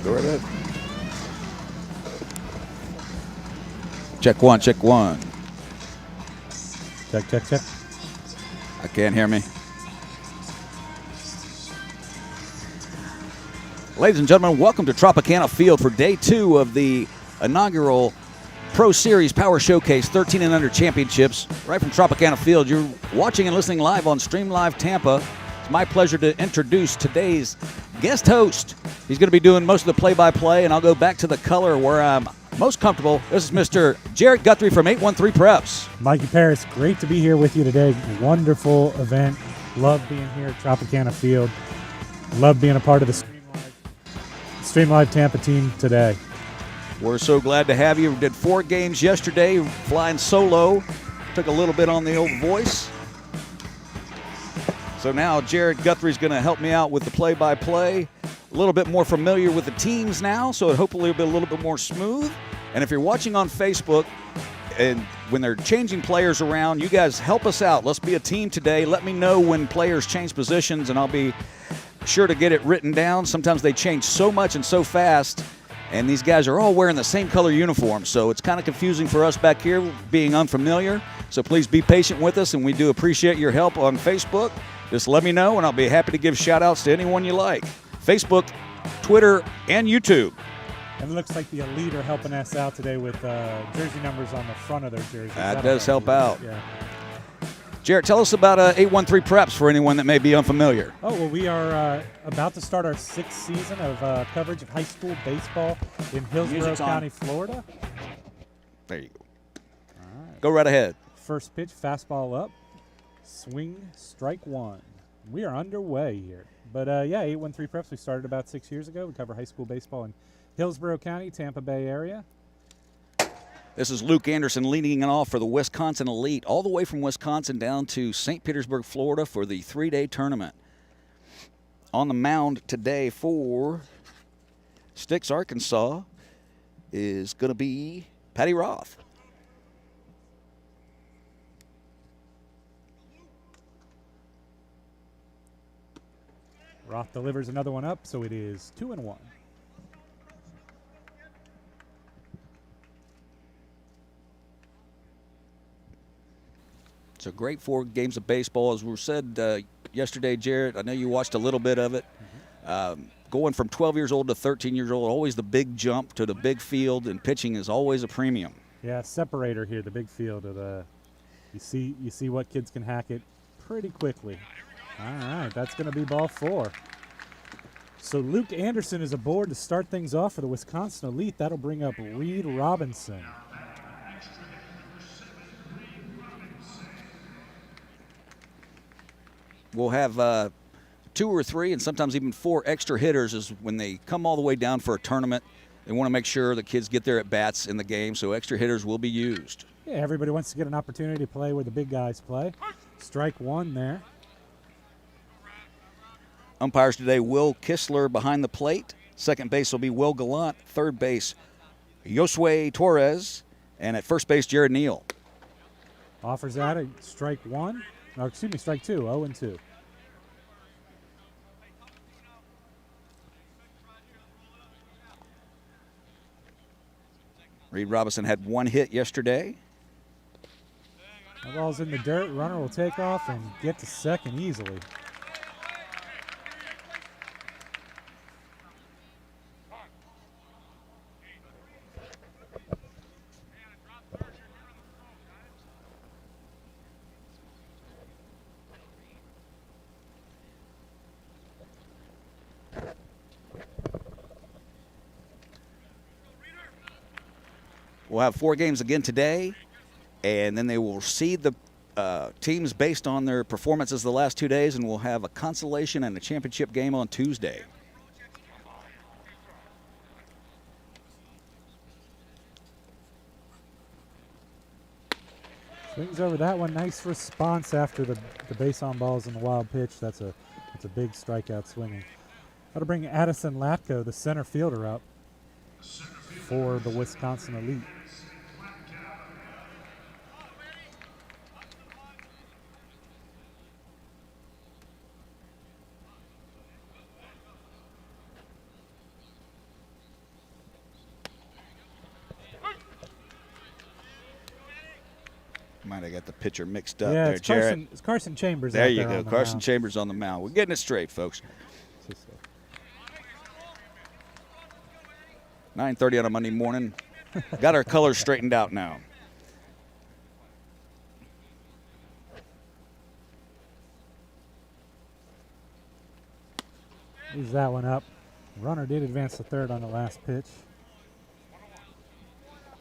Go right ahead. Check one, check one. Check, check, check. I can't hear me. Ladies and gentlemen, welcome to Tropicana Field for day 2 of the inaugural Pro Series Power Showcase 13 and Under Championships right from Tropicana Field. You're watching and listening live on Stream Live Tampa. It's my pleasure to introduce today's guest host. He's going to be doing most of the play-by-play, and I'll go back to the color where I'm most comfortable. This is Mr. Jared Guthrie from 813 Preps. Mikey Paris, great to be here with you today. Wonderful event. Love being here at Tropicana Field. Love being a part of the Stream Live Tampa team today. We're so glad to have you. We did 4 games yesterday, flying solo. Took a little bit on the old voice. So now Jared Guthrie's going to help me out with the play-by-play. A little bit more familiar with the teams now, so hopefully it'll be a little bit more smooth. And if you're watching on Facebook, and when they're changing players around, you guys help us out. Let's be a team today. Let me know when players change positions, and I'll be sure to get it written down. Sometimes they change so much and so fast, and these guys are all wearing the same color uniform, so it's kind of confusing for us back here being unfamiliar. So please be patient with us, and we do appreciate your help on Facebook. Just let me know, and I'll be happy to give shout-outs to anyone you like. Facebook, Twitter, and YouTube. And it looks like the Elite are helping us out today with jersey numbers on the front of their jerseys. That does help out. Yeah. Jared, tell us about 813 Preps for anyone that may be unfamiliar. Oh, well, we are about to start our 6th season of coverage of high school baseball in Hillsborough County, Florida. There you go. All right. Go right ahead. First pitch, fastball up. Swing, strike one. We are underway here. But, 813 Preps, we started about 6 years ago. We cover high school baseball in Hillsborough County, Tampa Bay area. This is Luke Anderson leading it off for the Wisconsin Elite, all the way from Wisconsin down to St. Petersburg, Florida for the 3-day tournament. On the mound today for Sticks, Arkansas is going to be Patty Roth. Roth delivers another one up, so it is 2-1. It's a great 4 games of baseball. As we said yesterday, Jared, I know you watched a little bit of it. Going from 12 years old to 13 years old, always the big jump to the big field, and pitching is always a premium. Yeah, separator here, the big field. You see what kids can hack it pretty quickly. All right, that's going to be ball 4. So Luke Anderson is aboard to start things off for the Wisconsin Elite. That'll bring up Reed Robinson. We'll have 2 or 3 and sometimes even 4 extra hitters is when they come all the way down for a tournament. They want to make sure the kids get their at-bats in the game, so extra hitters will be used. Yeah, everybody wants to get an opportunity to play where the big guys play. Strike one there. Umpires today, Will Kistler behind the plate. Second base will be Will Gallant. Third base, Josue Torres. And at first base, Jared Neal. Offers at it, strike 1. Or excuse me, strike 2, 0-2. Reed Robinson had 1 hit yesterday. The ball's in the dirt. Runner will take off and get to second easily. We'll have 4 games again today, and then they will seed the teams based on their performances the last 2 days, and we'll have a consolation and a championship game on Tuesday. Swings over that one. Nice response after the base on balls and the wild pitch. That's a big strikeout swinging. That'll bring Addison Lacko, the center fielder, up for the Wisconsin Elite. might have got the pitcher mixed up Yeah, there, Jared. it's Carson Chambers. There out you there go. on the Carson mound. Chambers on the mound. We're getting it straight, folks. 9:30 on a Monday morning. Got our colors straightened out now. Leaves that one up. Runner did advance to third on the last pitch.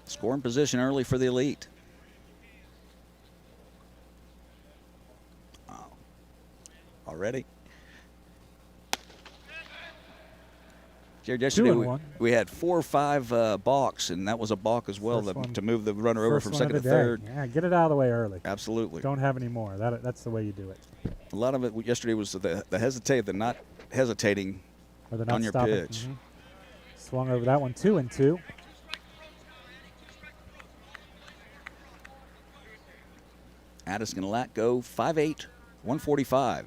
Scoring position early for the Elite. Oh. Already. Jared, yesterday we had 4 or 5 balks, and that was a balk as well to move the runner over from second to third. Yeah, get it out of the way early. Absolutely. Don't have any more. That's the way you do it. A lot of it yesterday was the not hesitating on your pitch. Mm-hmm. Swung over that one, 2-2. Addison Lacko, 5'8", 145.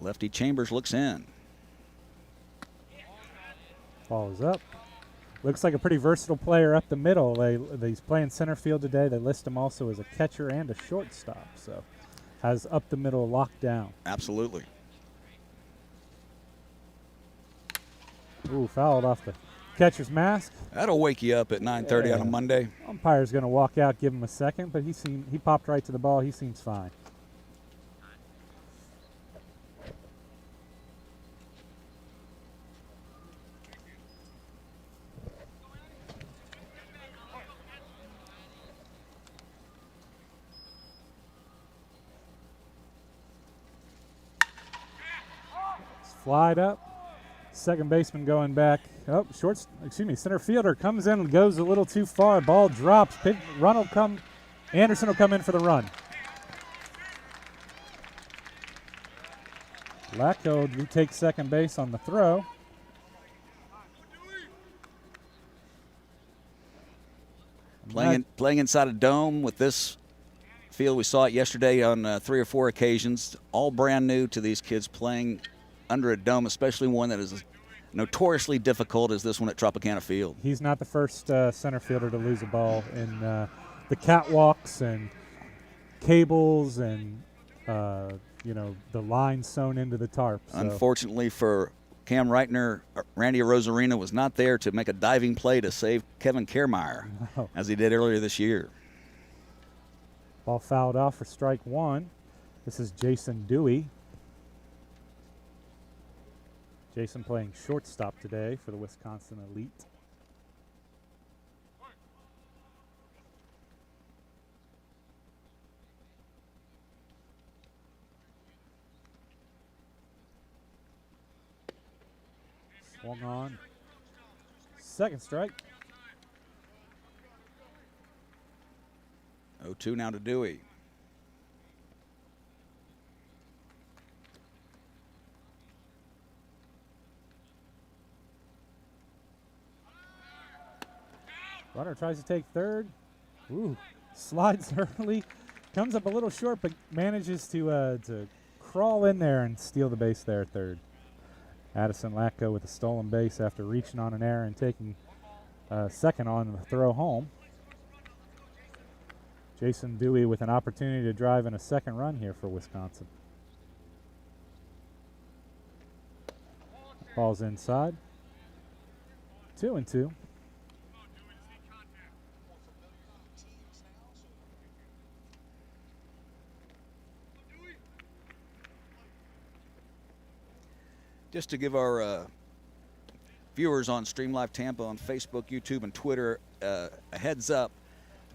Lefty Chambers looks in. Ball is up. Looks like a pretty versatile player up the middle. He's playing center field today. They list him also as a catcher and a shortstop. So has up the middle locked down. Absolutely. Ooh, fouled off the catcher's mask. That'll wake you up at 9:30 on a Monday. Umpire's going to walk out, give him a second, but he popped right to the ball. He seems fine. Flied up. Second baseman going back. Oh, center fielder comes in and goes a little too far. Ball drops. Anderson will come in for the run. Lacko retakes second base on the throw. Playing inside a dome with this field. We saw it yesterday on 3 or 4 occasions. All brand new to these kids playing under a dome, especially one that is notoriously difficult as this one at Tropicana Field. He's not the first center fielder to lose a ball in the catwalks and cables and the line sewn into the tarp. So. Unfortunately for Cam Reitner, Randy Rosarina was not there to make a diving play to save Kevin Kiermaier, as he did earlier this year. Ball fouled off for strike one. This is Jason Dewey. Jason playing shortstop today for the Wisconsin Elite. Swung on. Second strike. 0-2 now to Dewey. Runner tries to take third. Ooh, slides early. Comes up a little short, but manages to crawl in there and steal the base there at third. Addison Lacko with a stolen base after reaching on an error and taking second on the throw home. Jason Dewey with an opportunity to drive in a second run here for Wisconsin. Ball's inside. 2-2. Just to give our viewers on Stream Live Tampa on Facebook, YouTube, and Twitter a heads up,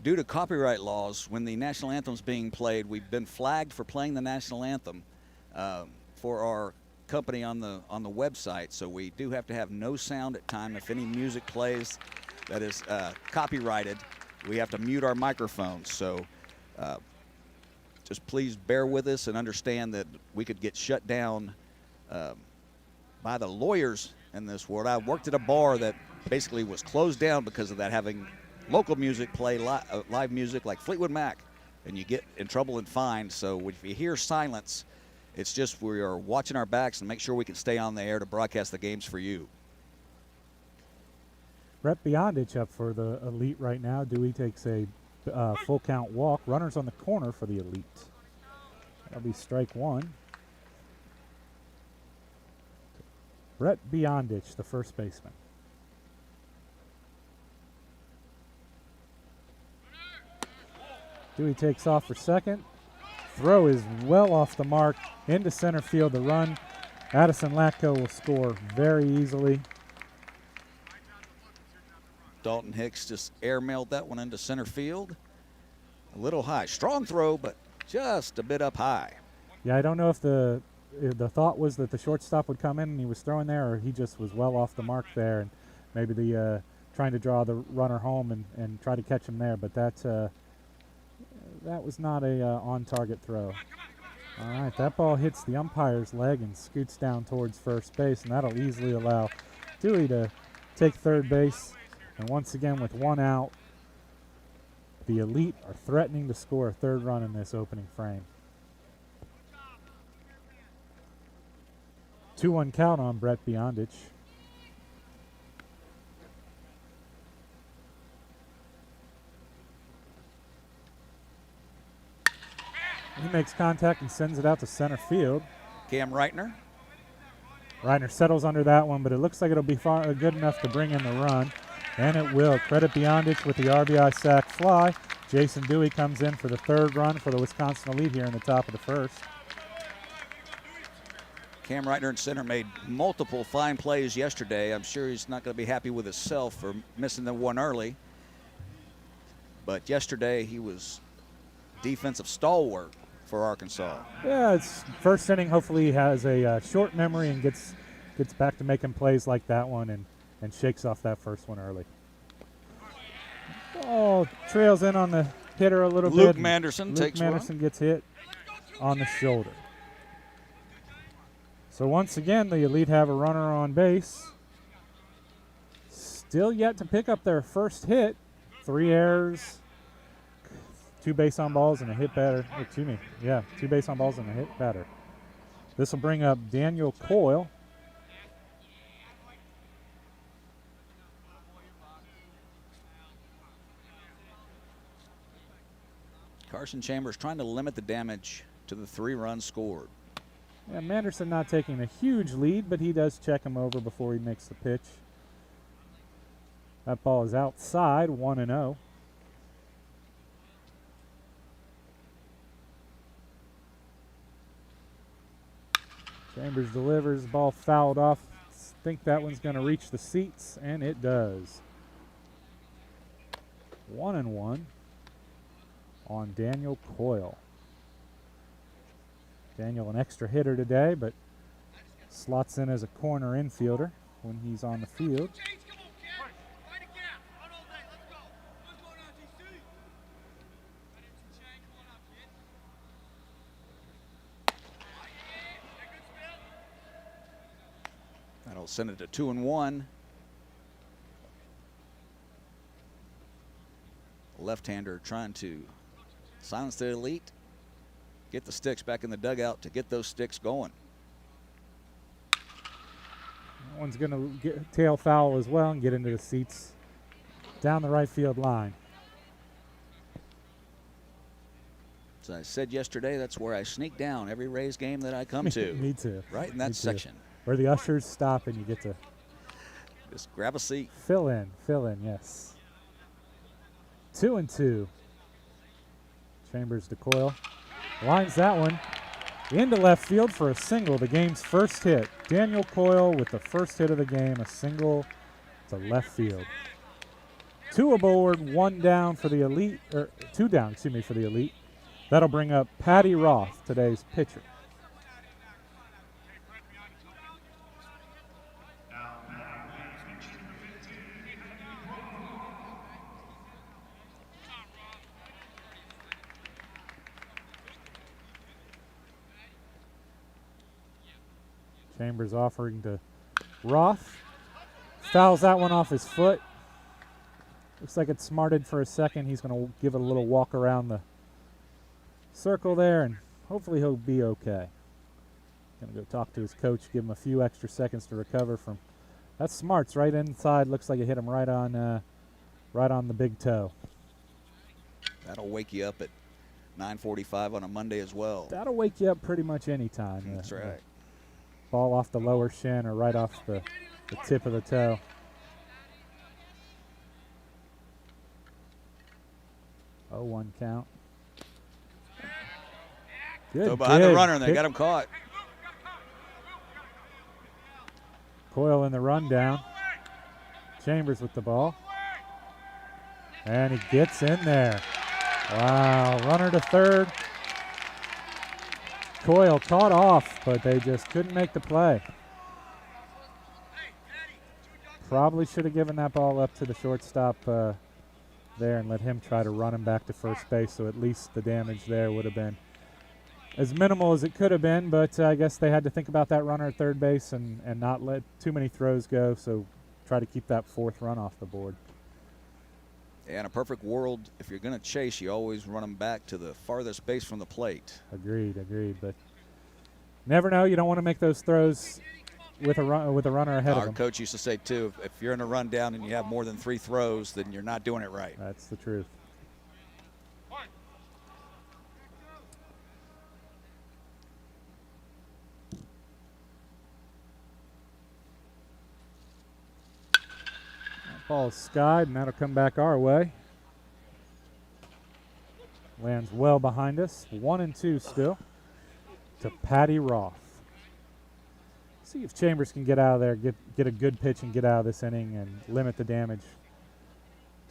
due to copyright laws, when the national anthem's being played, we've been flagged for playing the national anthem for our company on the website. So we do have to have no sound at time. If any music plays that is copyrighted, we have to mute our microphones. So just please bear with us and understand that we could get shut down by the lawyers in this world. I worked at a bar that basically was closed down because of that, having local music play live music like Fleetwood Mac, and you get in trouble and fined. So if you hear silence, it's just we are watching our backs and make sure we can stay on the air to broadcast the games for you. Brett Beyondich up for the Elite right now. Dewey takes a full count walk. Runners on the corner for the Elite. That'll be strike one. Brett Beyondich, the first baseman. Dewey takes off for second. Throw is well off the mark into center field. The run, Addison Lacko will score very easily. Dalton Hicks just airmailed that one into center field. A little high. Strong throw, but just a bit up high. Yeah, I don't know if the thought was that the shortstop would come in and he was throwing there, or he just was well off the mark there, and maybe the trying to draw the runner home and try to catch him there. But that was not a on-target throw. All right, that ball hits the umpire's leg and scoots down towards first base, and that'll easily allow Dewey to take third base. And once again, with one out, the Elite are threatening to score a third run in this opening frame. 2-1 count on Brett Beyondich. He makes contact and sends it out to center field. Cam Reitner. Reitner settles under that one, but it looks like it'll be good enough to bring in the run. And it will. Credit Beyondich with the RBI sac fly. Jason Dewey comes in for the third run for the Wisconsin Elite here in the top of the first. Cam Reitner in center made multiple fine plays yesterday. I'm sure he's not going to be happy with himself for missing the one early. But yesterday he was defensive stalwart for Arkansas. Yeah, it's first inning. Hopefully he has a short memory and gets back to making plays like that one and shakes off that first one early. Oh, trails in on the hitter a little bit. Luke Manderson gets hit on the shoulder. So once again, the Elite have a runner on base. Still yet to pick up their first hit. 3 errors, 2 base on balls and a hit batter. Excuse me. Yeah, 2 base on balls and a hit batter. This will bring up Daniel Coyle. Carson Chambers trying to limit the damage to the 3 runs scored. Yeah, Manderson not taking a huge lead, but he does check him over before he makes the pitch. That ball is outside, 1-0. Chambers delivers, ball fouled off. Think that one's going to reach the seats, and it does. 1-1 on Daniel Coyle. Daniel an extra hitter today, but slots in as a corner infielder when he's on the field. That'll send it to 2-1. Left-hander trying to silence the Elite. Get the sticks back in the dugout to get those sticks going. That one's going to get tail foul as well and get into the seats down the right field line. As I said yesterday, that's where I sneak down every Rays game that I come to. Me too. Right in that section. Where the ushers stop and you get to just grab a seat. Fill in, yes. 2-2. Chambers to Coyle. Lines that one into left field for a single, the game's first hit. Daniel Coyle with the first hit of the game, a single to left field. 2 aboard, 1 down for the Elite, or 2 down, for the Elite. That'll bring up Patty Roth, today's pitcher. Chambers offering to Roth. Fouls that one off his foot. Looks like it smarted for a second. He's going to give it a little walk around the circle there, and hopefully he'll be okay. Going to go talk to his coach, give him a few extra seconds to recover from That's Smarts right inside. Looks like it hit him right on the big toe. That'll wake you up at 9:45 on a Monday as well. That'll wake you up pretty much any time. That's right. Ball off the lower shin or right off the tip of the toe. Oh, 1 count. Good. So behind the runner, and they got him caught. Coyle in the rundown. Chambers with the ball. And he gets in there. Wow, runner to third. Coyle caught off, but they just couldn't make the play. Probably should have given that ball up to the shortstop there and let him try to run him back to first base, so at least the damage there would have been as minimal as it could have been, but I guess they had to think about that runner at third base and not let too many throws go, so try to keep that 4th run off the board. Yeah, in a perfect world, if you're going to chase, you always run them back to the farthest base from the plate. Agreed, but never know. You don't want to make those throws with a runner ahead of Our them. coach used to say, too, if you're in a rundown and you have more than 3 throws, then you're not doing it right. That's the truth. Ball is skied, and that'll come back our way. Lands well behind us. 1-2 still to Patty Roth. See if Chambers can get out of there, get a good pitch and get out of this inning and limit the damage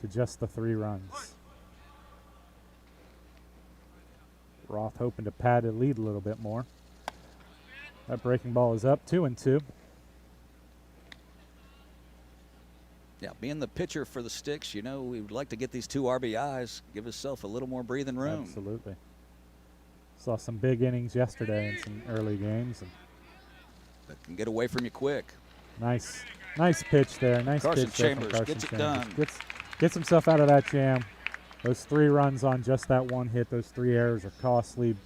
to just the 3 runs. Roth hoping to pad the lead a little bit more. That breaking ball is up, 2-2. Yeah, being the pitcher for the Sticks, we would like to get these 2 RBIs, give himself a little more breathing room. Absolutely. Saw some big innings yesterday in some early games. And that can get away from you quick. Nice pitch there. Carson pitch there Chambers from Carson gets it Chambers. done. Gets himself out of that jam. Those 3 runs on just that 1 hit, those 3 errors are costly.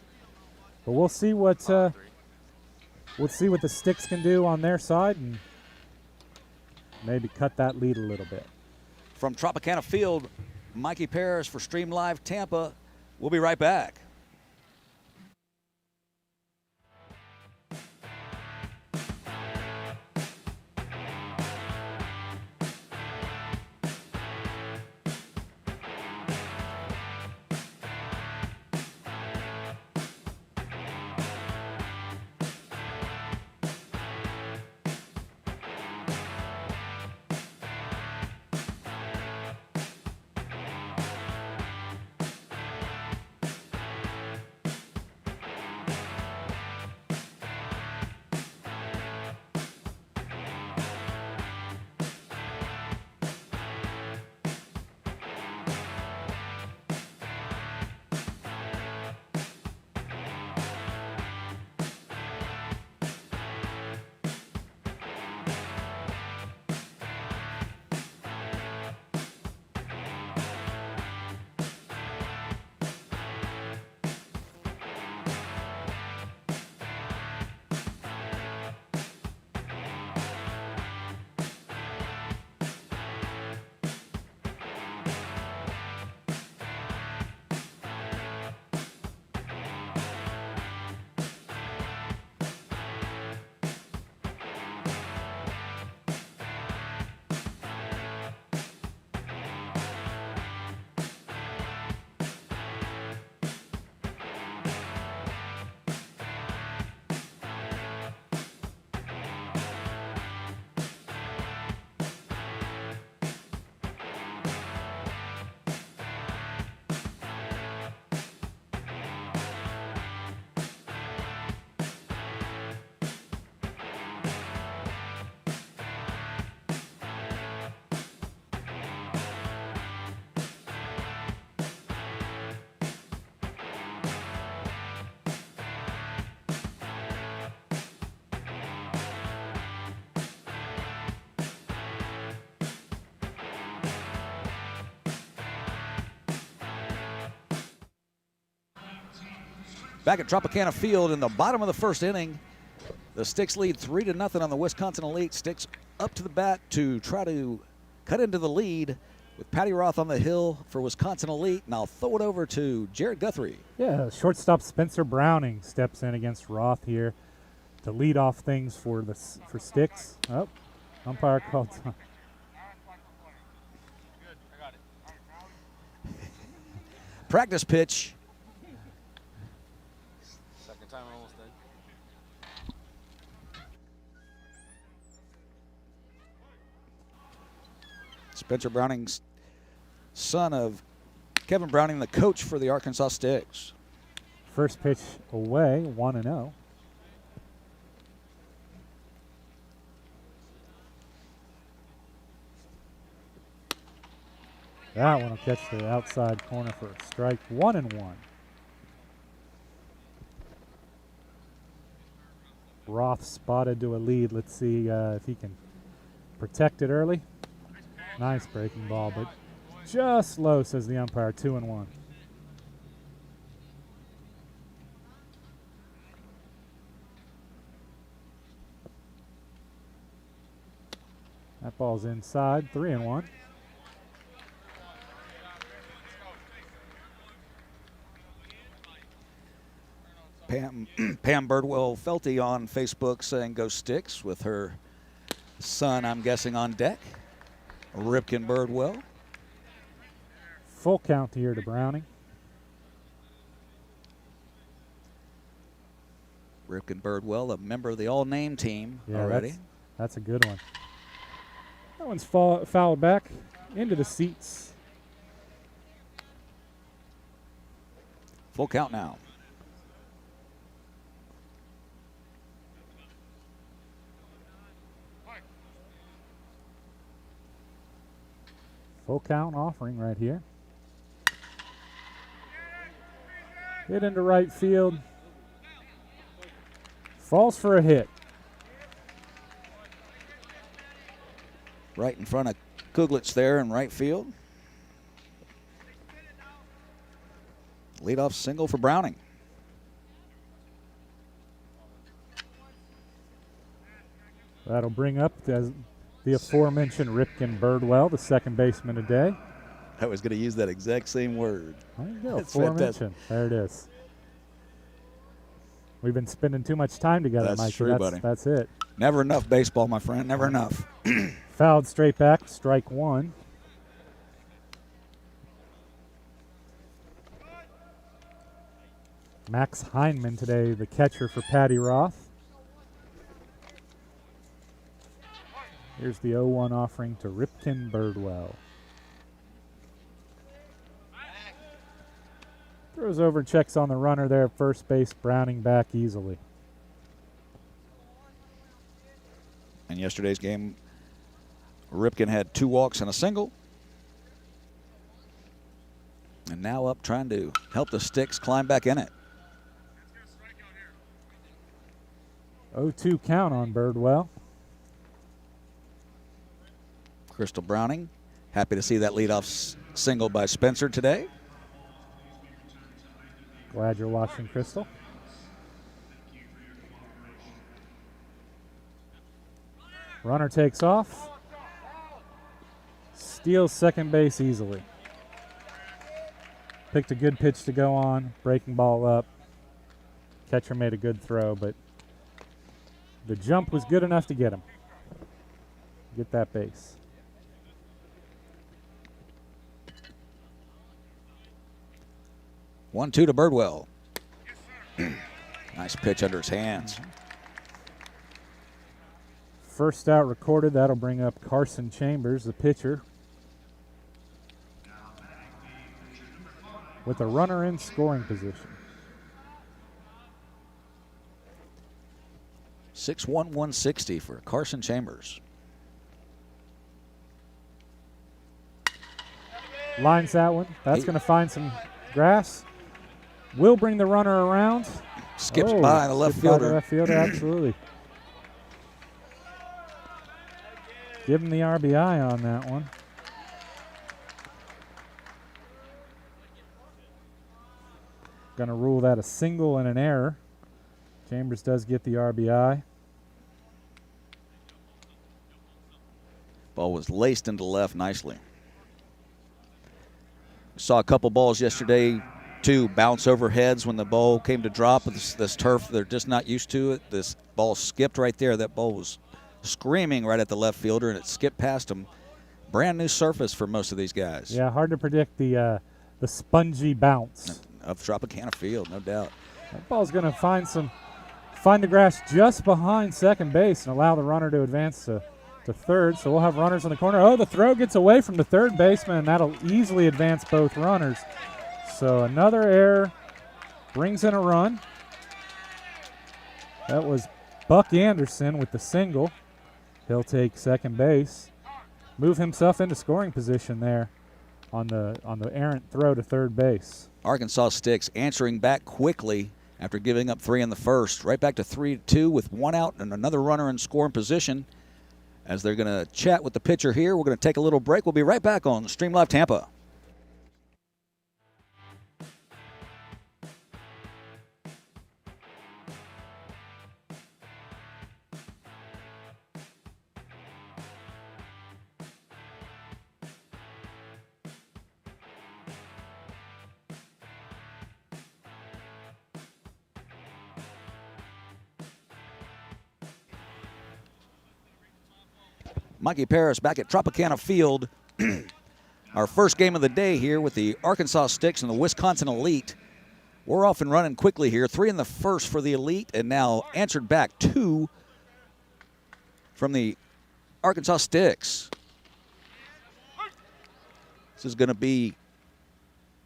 But we'll see what the Sticks can do on their side and maybe cut that lead a little bit. From Tropicana Field, Mikey Paris for Stream Live Tampa. We'll be right back. Back at Tropicana Field in the bottom of the 1st inning, the Sticks lead 3-0 on the Wisconsin Elite. Sticks up to the bat to try to cut into the lead with Patty Roth on the hill for Wisconsin Elite. And I'll throw it over to Jared Guthrie. Yeah, shortstop Spencer Browning steps in against Roth here to lead off things for Sticks. Oh, umpire called time. Practice pitch. Second time almost done. Spencer Browning's son of Kevin Browning, the coach for the Arkansas Sticks. First pitch away, 1-0. That one will catch the outside corner for a strike. 1-1. Roth spotted to a lead. Let's see if he can protect it early. Nice breaking ball, but just low, says the umpire. 2-1. That ball's inside. 3-1. Pam Birdwell Felty on Facebook saying go Sticks with her son, I'm guessing, on deck. Ripken Birdwell. Full count here to Browning. Ripken Birdwell, a member of the all-name team already. That's a good one. That one's fouled back into the seats. Full count now. Full count offering right here. Hit into right field. Falls for a hit. Right in front of Cooglitch there in right field. Leadoff single for Browning. That'll bring up the aforementioned Ripken Birdwell, the second baseman today. I was going to use that exact same word. There you go, That's aforementioned. There it is. We've been spending too much time together, That's Mike. true, buddy. That's it. Never enough baseball, my friend. Never enough. Fouled straight back, strike one. Max Heineman today, the catcher for Patty Roth. Here's the 0-1 offering to Ripken Birdwell. Throws over, checks on the runner there at first base. Browning back easily. In yesterday's game, Ripken had 2 walks and a single. And now up trying to help the Sticks climb back in it. 0-2 count on Birdwell. Crystal Browning, happy to see that leadoff single by Spencer today. Glad you're watching, Crystal. Runner takes off. Steals second base easily. Picked a good pitch to go on. Breaking ball up. Catcher made a good throw, but the jump was good enough to get him. Get that base. 1-2 to Birdwell. Nice pitch under his hands. First out recorded. That'll bring up Carson Chambers, the pitcher, with a runner in scoring position. 6'1", 160 for Carson Chambers. Lines that one. That's going to find some grass. Will bring the runner around. Skips by the left skips by the fielder. left fielder, absolutely. Give him the RBI on that one. Going to rule that a single and an error. Chambers does get the RBI. Ball was laced into left nicely. Saw a couple balls yesterday, too, bounce over heads when the ball came to drop. This turf, they're just not used to it. This ball skipped right there. That ball was screaming right at the left fielder, and it skipped past him. Brand new surface for most of these guys. Yeah, hard to predict the spongy bounce of Tropicana Field, no doubt. That ball's going to find the grass just behind second base and allow the runner to advance to third. So we'll have runners in the corner. Oh, the throw gets away from the third baseman, and that'll easily advance both runners. So another error brings in a run. That was Buck Anderson with the single. He'll take second base, move himself into scoring position there on the errant throw to third base. Arkansas Sticks answering back quickly after giving up 3 in the first. Right back to 3-2 with 1 out and another runner in scoring position. As they're going to chat with the pitcher here, we're going to take a little break. We'll be right back on Stream Live Tampa. Mikey Paris back at Tropicana Field. Our first game of the day here with the Arkansas Sticks and the Wisconsin Elite. We're off and running quickly here. 3 in the first for the Elite, and now answered back 2 from the Arkansas Sticks. This is going to be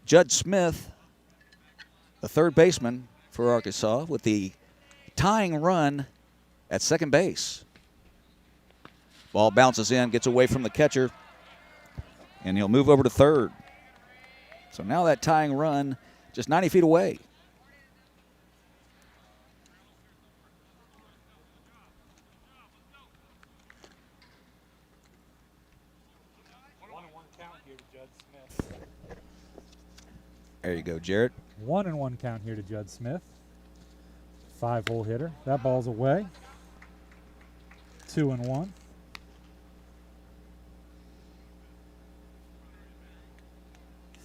Judd Smith, the third baseman for Arkansas, with the tying run at second base. Ball bounces in, gets away from the catcher, and he'll move over to third. So now that tying run just 90 feet away. There you go, Jarrett. 1-1 count here to Judd Smith. 5-hole hitter. That ball's away. 2-1.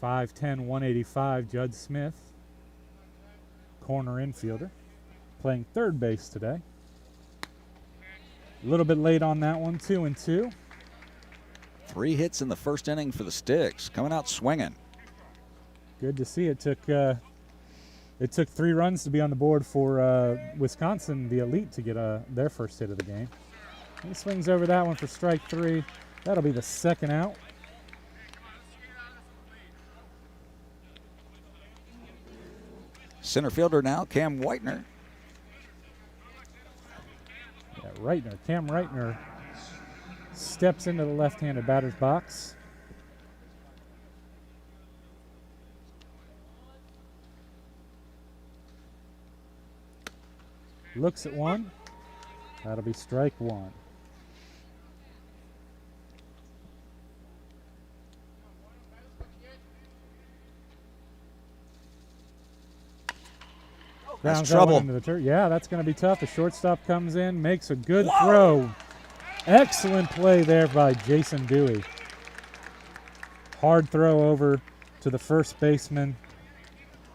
.510, 185, Judd Smith, corner infielder, playing third base today. A little bit late on that one, 2-2. 3 hits in the first inning for the Sticks, coming out swinging. Good to see. It took 3 runs to be on the board for Wisconsin, the Elite, to get their first hit of the game. He swings over that one for strike 3. That'll be the second out. Center fielder now, Cam Reitner. Yeah, Reitner. Cam Reitner steps into the left-handed batter's box. Looks at one. That'll be strike 1. That's trouble. Into the turf. Yeah, that's going to be tough. The shortstop comes in, makes a good throw. Excellent play there by Jason Dewey. Hard throw over to the first baseman.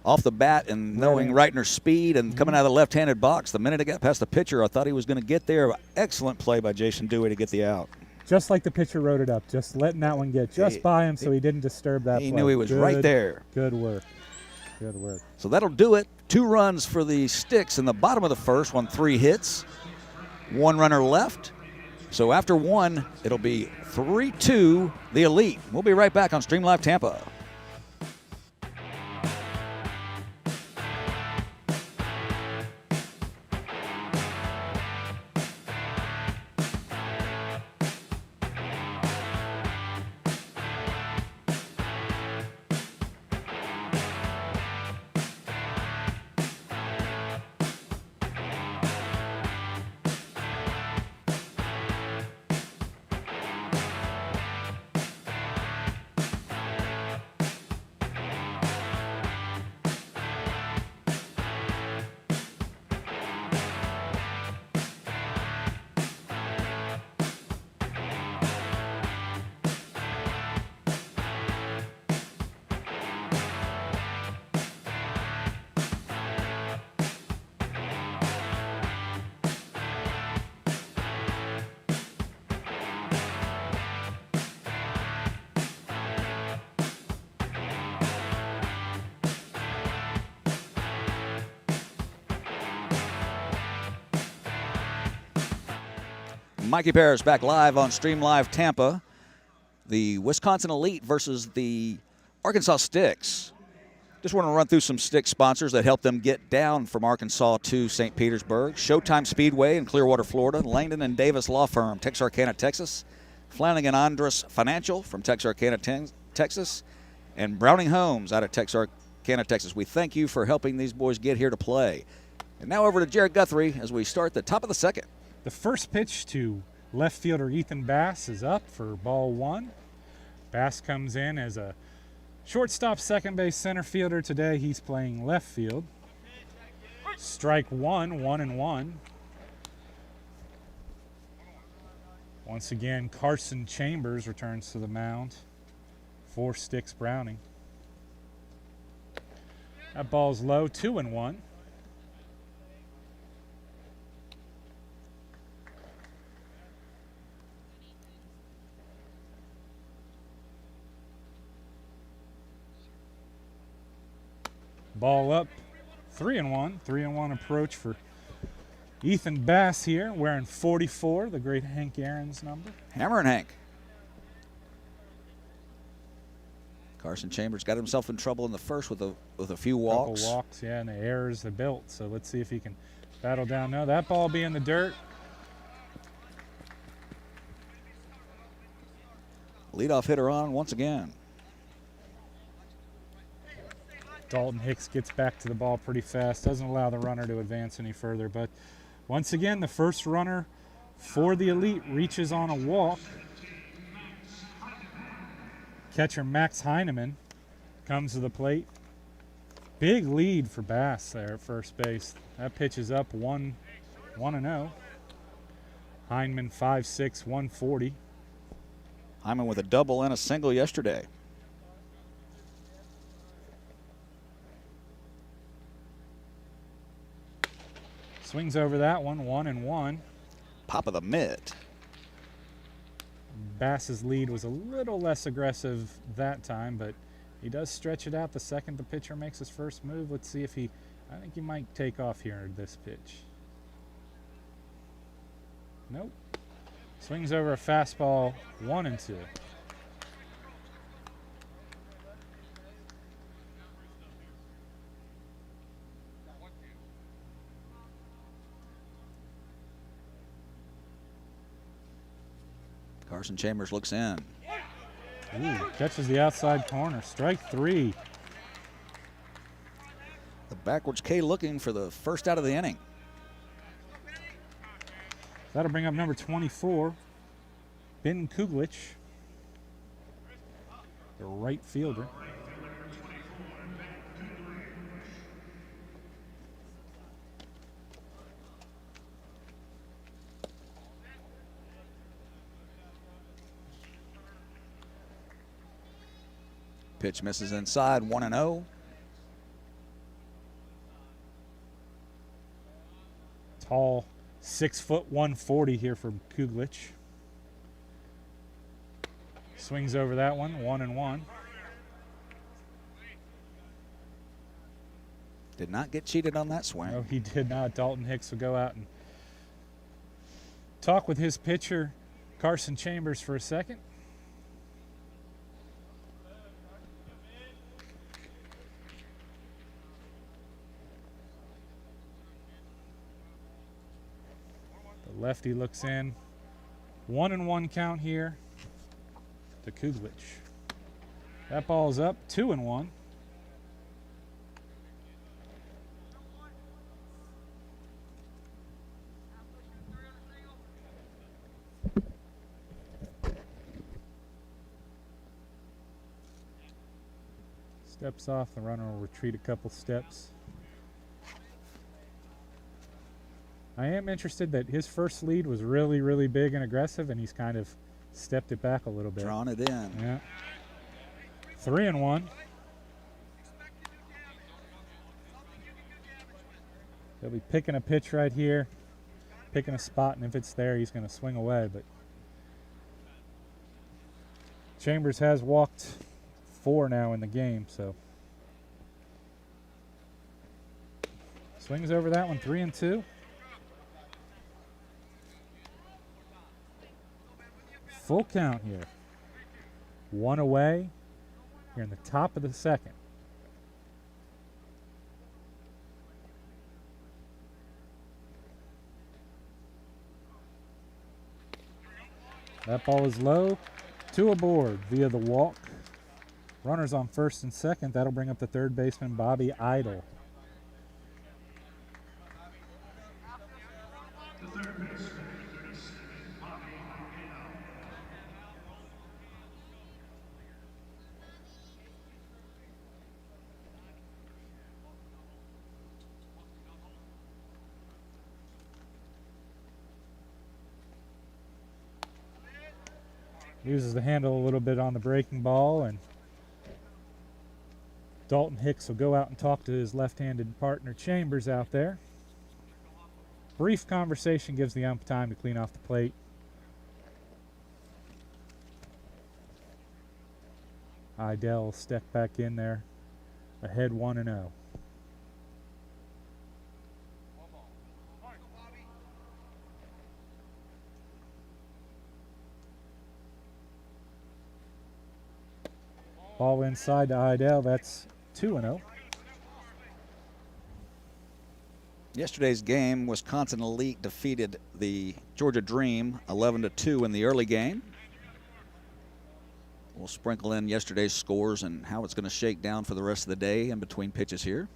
Off the bat, and knowing Reitner's speed and coming out of the left-handed box, the minute it got past the pitcher, I thought he was going to get there. Excellent play by Jason Dewey to get the out. Just like the pitcher wrote it up, just letting that one get just by him so he didn't disturb that play. He knew he was right there. Good work. Good work. So that'll do it. 2 runs for the Sticks in the bottom of the first, 3 hits. 1 runner left. So after 1, it'll be 3-2, the Elite. We'll be right back on Stream Live Tampa. Mikey Paris back live on Stream Live Tampa. The Wisconsin Elite versus the Arkansas Sticks. Just want to run through some stick sponsors that help them get down from Arkansas to St. Petersburg. Showtime Speedway in Clearwater, Florida. Langdon and Davis Law Firm, Texarkana, Texas. Flanagan Andrus Financial from Texarkana, Texas. And Browning Homes out of Texarkana, Texas. We thank you for helping these boys get here to play. And now over to Jared Guthrie as we start the top of the second. The first pitch to left fielder Ethan Bass is up for ball one. Bass comes in as a shortstop, second base, center fielder. Today he's playing left field. Strike one, 1-1. Once again, Carson Chambers returns to the mound for Sticks Browning. That ball's low, 2-1. Ball up, 3-1. 3-1 approach for Ethan Bass here, wearing 44, the great Hank Aaron's number. Hammer and Hank. Carson Chambers got himself in trouble in the first with a few walks. Couple walks, yeah, and the errors have built. So let's see if he can battle down. No, that ball be in the dirt. Leadoff hitter on once again. Dalton Hicks gets back to the ball pretty fast, doesn't allow the runner to advance any further. But once again, the first runner for the Elite reaches on a walk. Catcher Max Heineman comes to the plate. Big lead for Bass there at first base. That pitch is up 1-0. Heineman 5'6", 140. Hyman with a double and a single yesterday. Swings over that one, 1-1. Pop of the mitt. Bass's lead was a little less aggressive that time, but he does stretch it out the second the pitcher makes his first move. Let's see if I think he might take off here at this pitch. Nope. Swings over a fastball, 1-2. Carson Chambers looks in. Ooh, catches the outside corner. Strike three. The backwards K looking for the first out of the inning. That'll bring up number 24, Ben Cooglitch, the right fielder. Pitch misses inside, 1-0. Tall, 6 foot 140 here for Cooglitch. Swings over that one, 1-1. Did not get cheated on that swing. No, he did not. Dalton Hicks will go out and talk with his pitcher, Carson Chambers, for a second. Lefty looks in. 1-1 count here to Cooglitch. That ball is up, 2-1. Steps off, the runner will retreat a couple steps. I am interested that his first lead was really, really big and aggressive, and he's kind of stepped it back a little bit. Drawn it in. Yeah. 3-1. He'll be picking a pitch right here, picking a spot, and if it's there, he's going to swing away. But Chambers has walked 4 now in the game, so swings over that one, 3-2. Full count here. 1 away here in the top of the second. That ball is low. 2 aboard via the walk. Runners on first and second. That'll bring up the third baseman, Bobby Idle. Uses the handle a little bit on the breaking ball, and Dalton Hicks will go out and talk to his left-handed partner Chambers out there. Brief conversation gives the ump time to clean off the plate. Idell step back in there, ahead 1-0. Ball inside to Idell. That's 2-0. Yesterday's game, Wisconsin Elite defeated the Georgia Dream 11-2 in the early game. We'll sprinkle in yesterday's scores and how it's going to shake down for the rest of the day in between pitches here.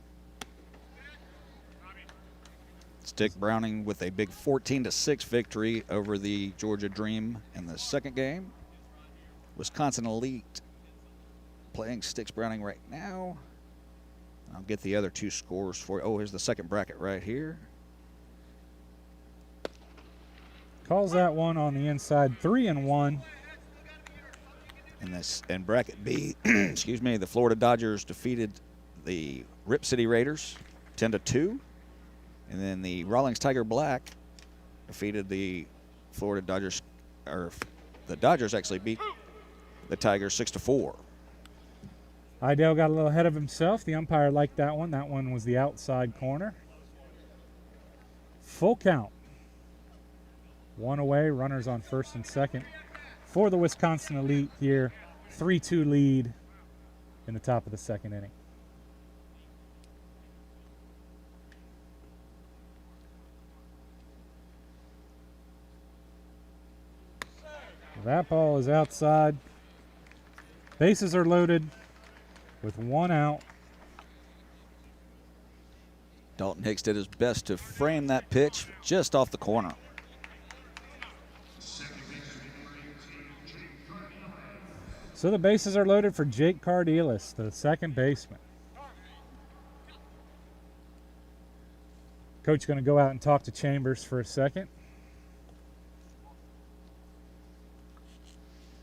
Stick Browning with a big 14-6 victory over the Georgia Dream in the second game. Wisconsin Elite playing Sticks Browning right now. I'll get the other two scores for you. Oh, here's the second bracket right here. Calls that one on the inside, 3-1. And bracket B, excuse me, the Florida Dodgers defeated the Rip City Raiders 10-2. And then the Rawlings Tiger Black defeated the Florida Dodgers, or the Dodgers actually beat the Tigers 6-4. Idell got a little ahead of himself. The umpire liked that one. That one was the outside corner. Full count. 1 away, runners on first and second. For the Wisconsin Elite here, 3-2 lead in the top of the second inning. That ball is outside. Bases are loaded with 1 out. Dalton Hicks did his best to frame that pitch just off the corner. So the bases are loaded for Jake Cardelis, the second baseman. Coach going to go out and talk to Chambers for a second.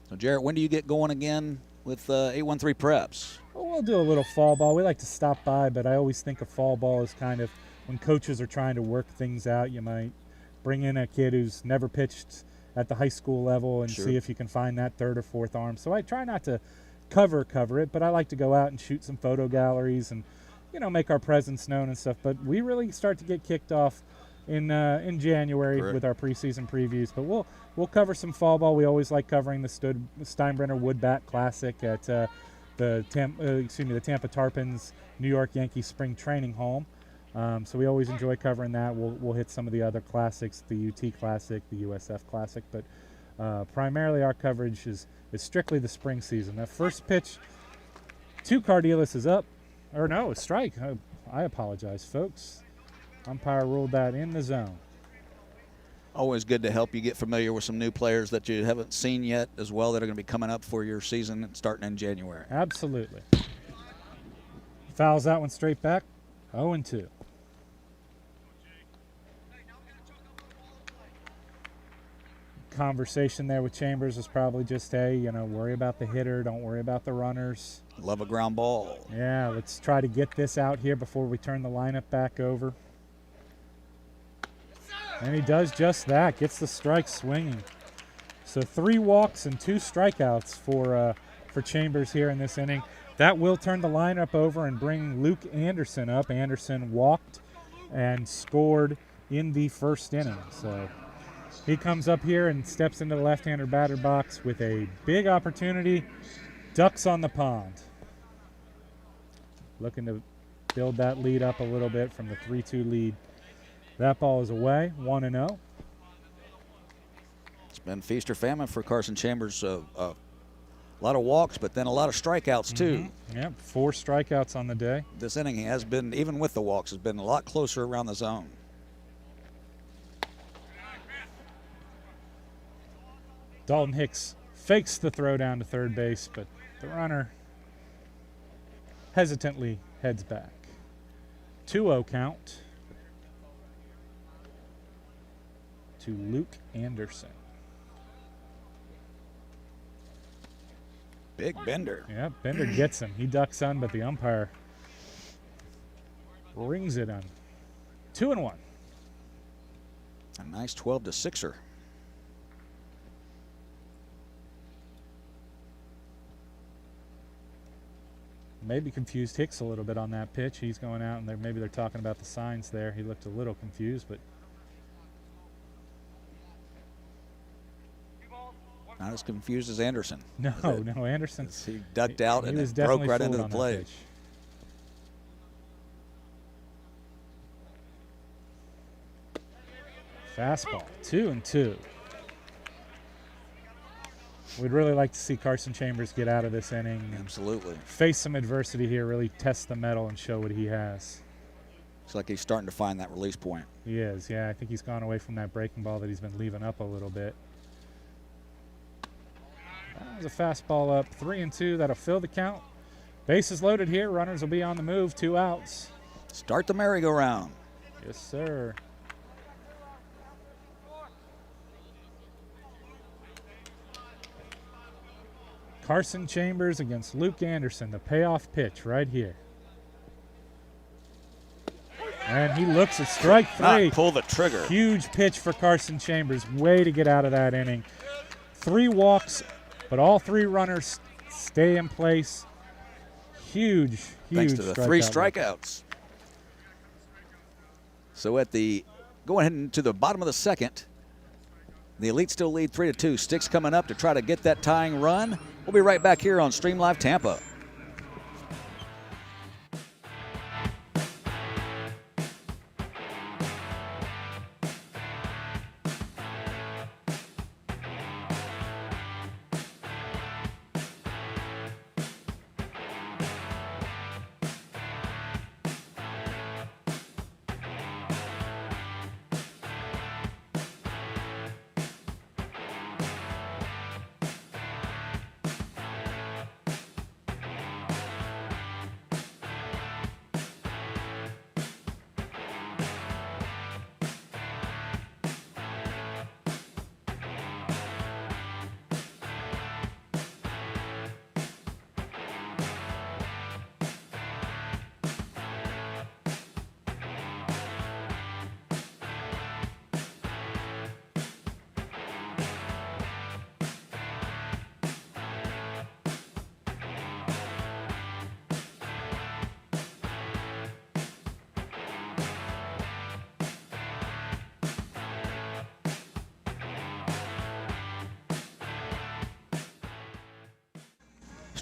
So, Jarrett, when do you get going again with 813 Preps? Well, we'll do a little fall ball. We like to stop by, but I always think of fall ball as kind of when coaches are trying to work things out. You might bring in a kid who's never pitched at the high school level and see if you can find that third or fourth arm. So I try not to cover it, but I like to go out and shoot some photo galleries and, you know, make our presence known and stuff. But we really start to get kicked off in January with our preseason previews. But we'll cover some fall ball. We always like covering the Steinbrenner Woodbat Classic at the Tampa Tarpons New York Yankees Spring Training Home. So we always enjoy covering that. We'll hit some of the other classics, the UT Classic, the USF Classic, but primarily our coverage is strictly the spring season. That first pitch to Cardelis is up, or no, a strike. I apologize, folks. Umpire ruled that in the zone. Always good to help you get familiar with some new players that you haven't seen yet as well that are going to be coming up for your season starting in January. Absolutely. Fouls that one straight back, 0-2. Conversation there with Chambers was probably just, hey, you know, worry about the hitter, don't worry about the runners. Love a ground ball. Yeah, let's try to get this out here before we turn the lineup back over. And he does just that, gets the strike swinging. So 3 walks and 2 strikeouts for Chambers here in this inning. That will turn the lineup over and bring Luke Anderson up. Anderson walked and scored in the first inning. So He comes up here and steps into the left-hander batter box with a big opportunity. Ducks on the pond. Looking to build that lead up a little bit from the 3-2 lead. That ball is away, 1-0. It's been feast or famine for Carson Chambers. A lot of walks, but then a lot of strikeouts, too. Yep, 4 strikeouts on the day. This inning has been, even with the walks, has been a lot closer around the zone. Dalton Hicks fakes the throw down to third base, but the runner hesitantly heads back. 2-0 count to Luke Anderson. Big Bender. Yeah, Bender gets him. He ducks on, but the umpire rings it on. 2-1. A nice 12-6er. Maybe confused Hicks a little bit on that pitch. He's going out, and maybe they're talking about the signs there. He looked a little confused, but not as confused as Anderson. No, Anderson. He ducked out and was it broke right into fooled the on that play. pitch. Fastball, 2-2. We'd really like to see Carson Chambers get out of this inning and Absolutely. face some adversity here, really test the mettle and show what he has. Looks like he's starting to find that release point. He is, yeah. I think he's gone away from that breaking ball that he's been leaving up a little bit. That was a fastball up, 3-2. That'll fill the count. Bases loaded here. Runners will be on the move. 2 outs. Start the merry-go-round. Yes, sir. Carson Chambers against Luke Anderson, the payoff pitch right here. And he looks at strike 3. Not pull the trigger. Huge pitch for Carson Chambers. Way to get out of that inning. 3 walks, but all 3 runners stay in place. Huge Thanks to the 3 strikeouts. So at the going into the bottom of the second, the Elite still lead 3-2. Sticks coming up to try to get that tying run. We'll be right back here on Stream Live Tampa.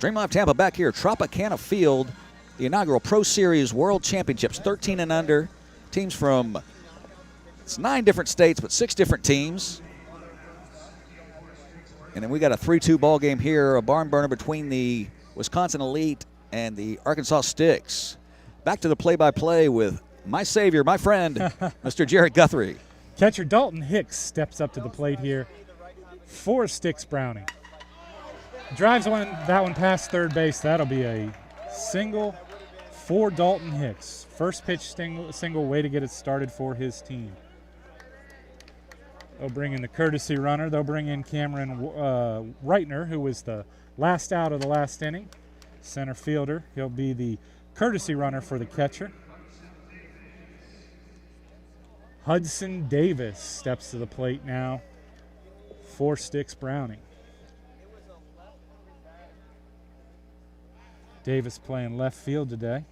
Stream Live Tampa back here, Tropicana Field, the inaugural Pro Series World Championships, 13 and under. Teams from, it's 9 different states, but 6 different teams. And then we got a 3-2 ball game here, a barn burner between the Wisconsin Elite and the Arkansas Sticks. Back to the play-by-play with my savior, my friend, Mr. Jared Guthrie. Catcher Dalton Hicks steps up to the plate here for Sticks Browning. Drives that one past third base. That'll be a single for Dalton Hicks. First pitch single, way to get it started for his team. They'll bring in the courtesy runner. They'll bring in Cameron Reitner, who was the last out of the last inning. Center fielder. He'll be the courtesy runner for the catcher. Hudson Davis steps to the plate now for Sticks Browning. Davis playing left field today.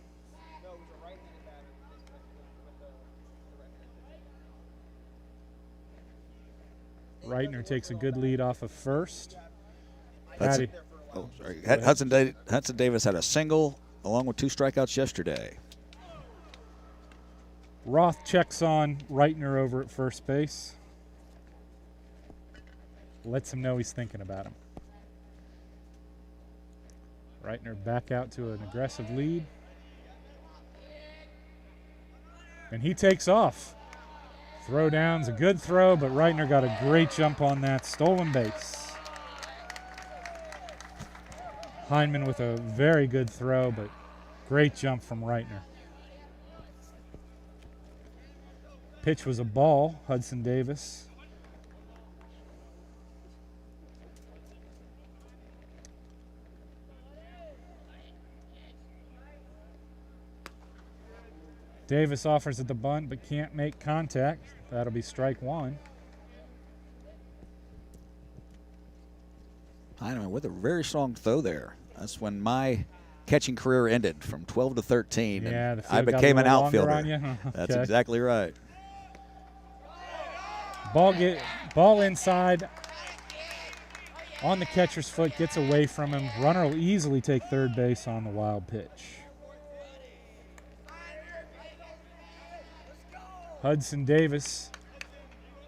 Reitner takes a good lead off of first. Hudson Davis had a single along with 2 strikeouts yesterday. Roth checks on Reitner over at first base. Lets him know he's thinking about him. Reitner back out to an aggressive lead. And he takes off. Throw down's a good throw, but Reitner got a great jump on that. Stolen base. Heineman with a very good throw, but great jump from Reitner. Pitch was a ball, Hudson Davis. Davis offers at the bunt but can't make contact. That'll be strike 1. Heineman with a very strong throw there. That's when my catching career ended, from 12 to 13. Yeah, and I became an outfielder. Okay. That's exactly right. Ball inside on the catcher's foot, gets away from him. Runner will easily take third base on the wild pitch. Hudson Davis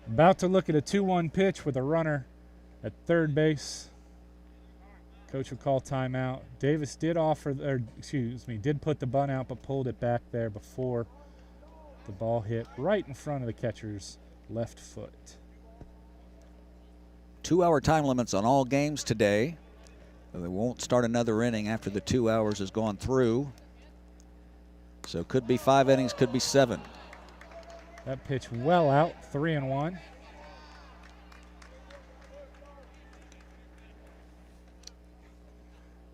about to look at a 2-1 pitch with a runner at third base. Coach will call timeout. Davis did did put the bunt out, but pulled it back there before the ball hit right in front of the catcher's left foot. 2-hour time limits on all games today. They won't start another inning after the 2 hours has gone through. So could be 5 innings, could be 7. That pitch well out, 3-1.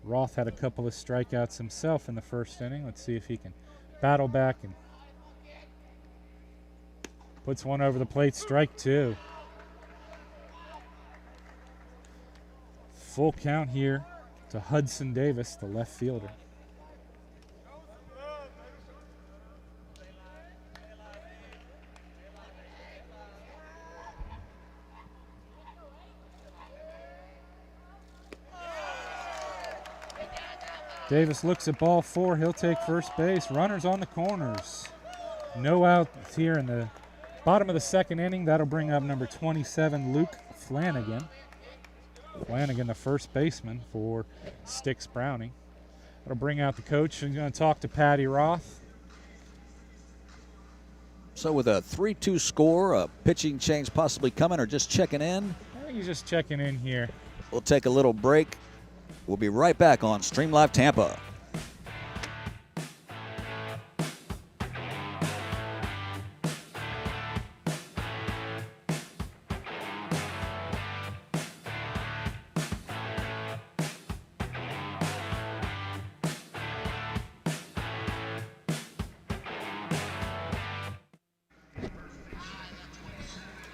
Roth had a couple of strikeouts himself in the first inning. Let's see if he can battle back and puts one over the plate. Strike 2. Full count here to Hudson Davis, the left fielder. Davis looks at ball 4. He'll take first base. Runners on the corners. No outs here in the bottom of the second inning. That'll bring up number 27, Luke Flanagan. Flanagan, the first baseman for Styx Browning. That'll bring out the coach. He's going to talk to Patty Roth. So with a 3-2 score, a pitching change possibly coming, or just checking in? I think he's just checking in here. We'll take a little break. We'll be right back on Stream Live Tampa.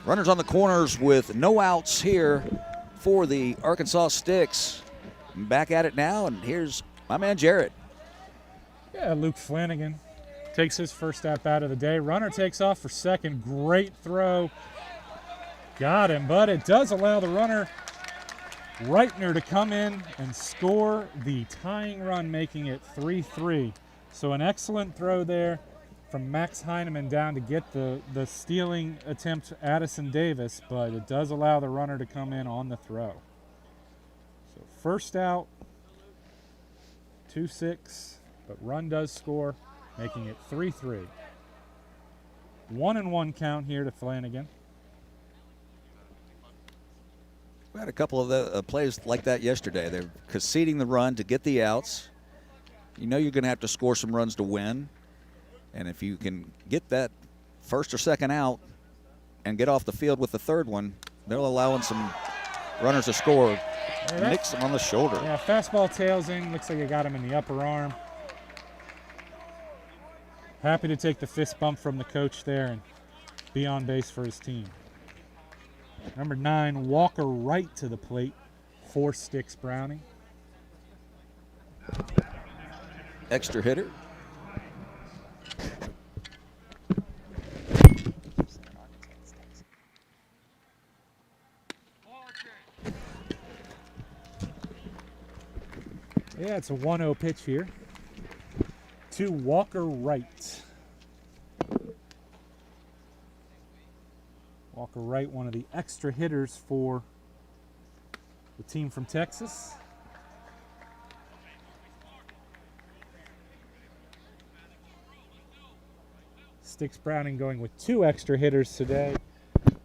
Runners on the corners with no outs here for the Arkansas Styx. Back at it now, and here's my man Jarrett. Yeah, Luke Flanagan takes his first at bat of the day. Runner takes off for second. Great throw. Got him, but it does allow the runner, Reitner, to come in and score the tying run, making it 3-3. So an excellent throw there from Max Heineman down to get the stealing attempt Addison Davis, but it does allow the runner to come in on the throw. So first out, 2-6, but run does score, making it 3-3. 1-1 count here to Flanagan. We had a couple of the plays like that yesterday. They're conceding the run to get the outs. You know you're going to have to score some runs to win. And if you can get that first or second out and get off the field with the third one, they're allowing some runners to score. Yeah, Nicks him on the shoulder. Yeah, fastball tails in. Looks like it got him in the upper arm. Happy to take the fist bump from the coach there and be on base for his team. Number 9, Walker Wright to the plate for Styx Browning. Extra hitter. Yeah, it's a 1-0 pitch here to Walker Wright. Walker Wright, one of the extra hitters for the team from Texas. Sticks Browning going with 2 extra hitters today,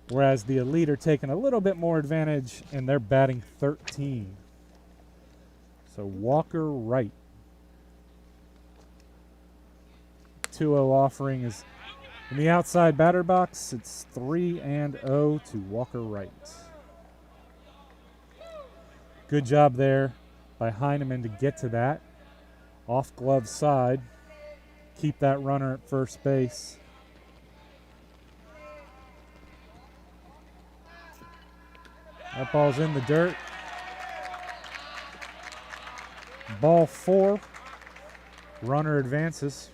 whereas the Elite are taking a little bit more advantage, and they're batting 13. So Walker Wright. 2-0 offering is in the outside batter box. It's 3-0 to Walker Wright. Good job there by Heineman to get to that. Off glove side. Keep that runner at first base. That ball's in the dirt. Ball 4. Runner advances.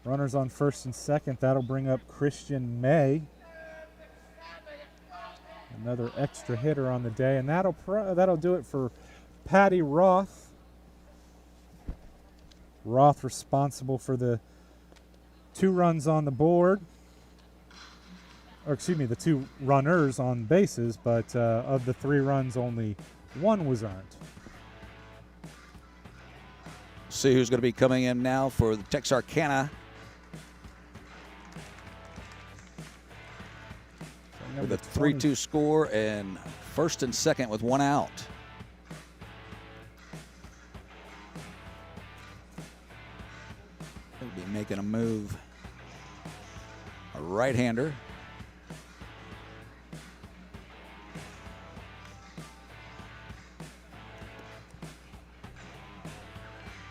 Runners on first and second. That'll bring up Christian May. Another extra hitter on the day, and that'll do it for Patty Roth. Roth responsible for the 2 runs on the board. Or excuse me, the 2 runners on bases, but of the 3 runs, only 1 was earned. See who's going to be coming in now for the Texarkana. With a 3-2 score and first and second with 1 out. He'll be making a move. A right-hander.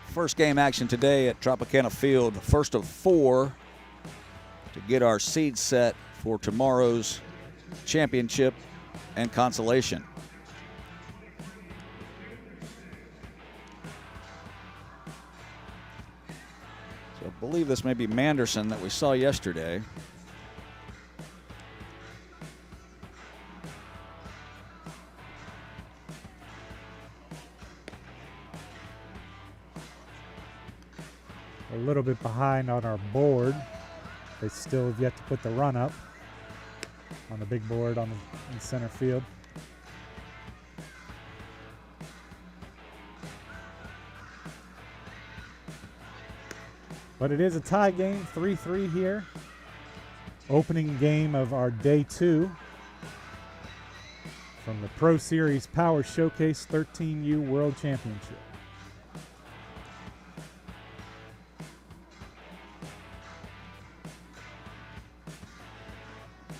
First game action today at Tropicana Field. First of 4 to get our seed set for tomorrow's championship and consolation. So I believe this may be Manderson that we saw yesterday. A little bit behind on our board. They still have yet to put the run up on the big board in center field. But it is a tie game, 3-3 here. Opening game of our day 2 from the Pro Series Power Showcase 13U World Championship.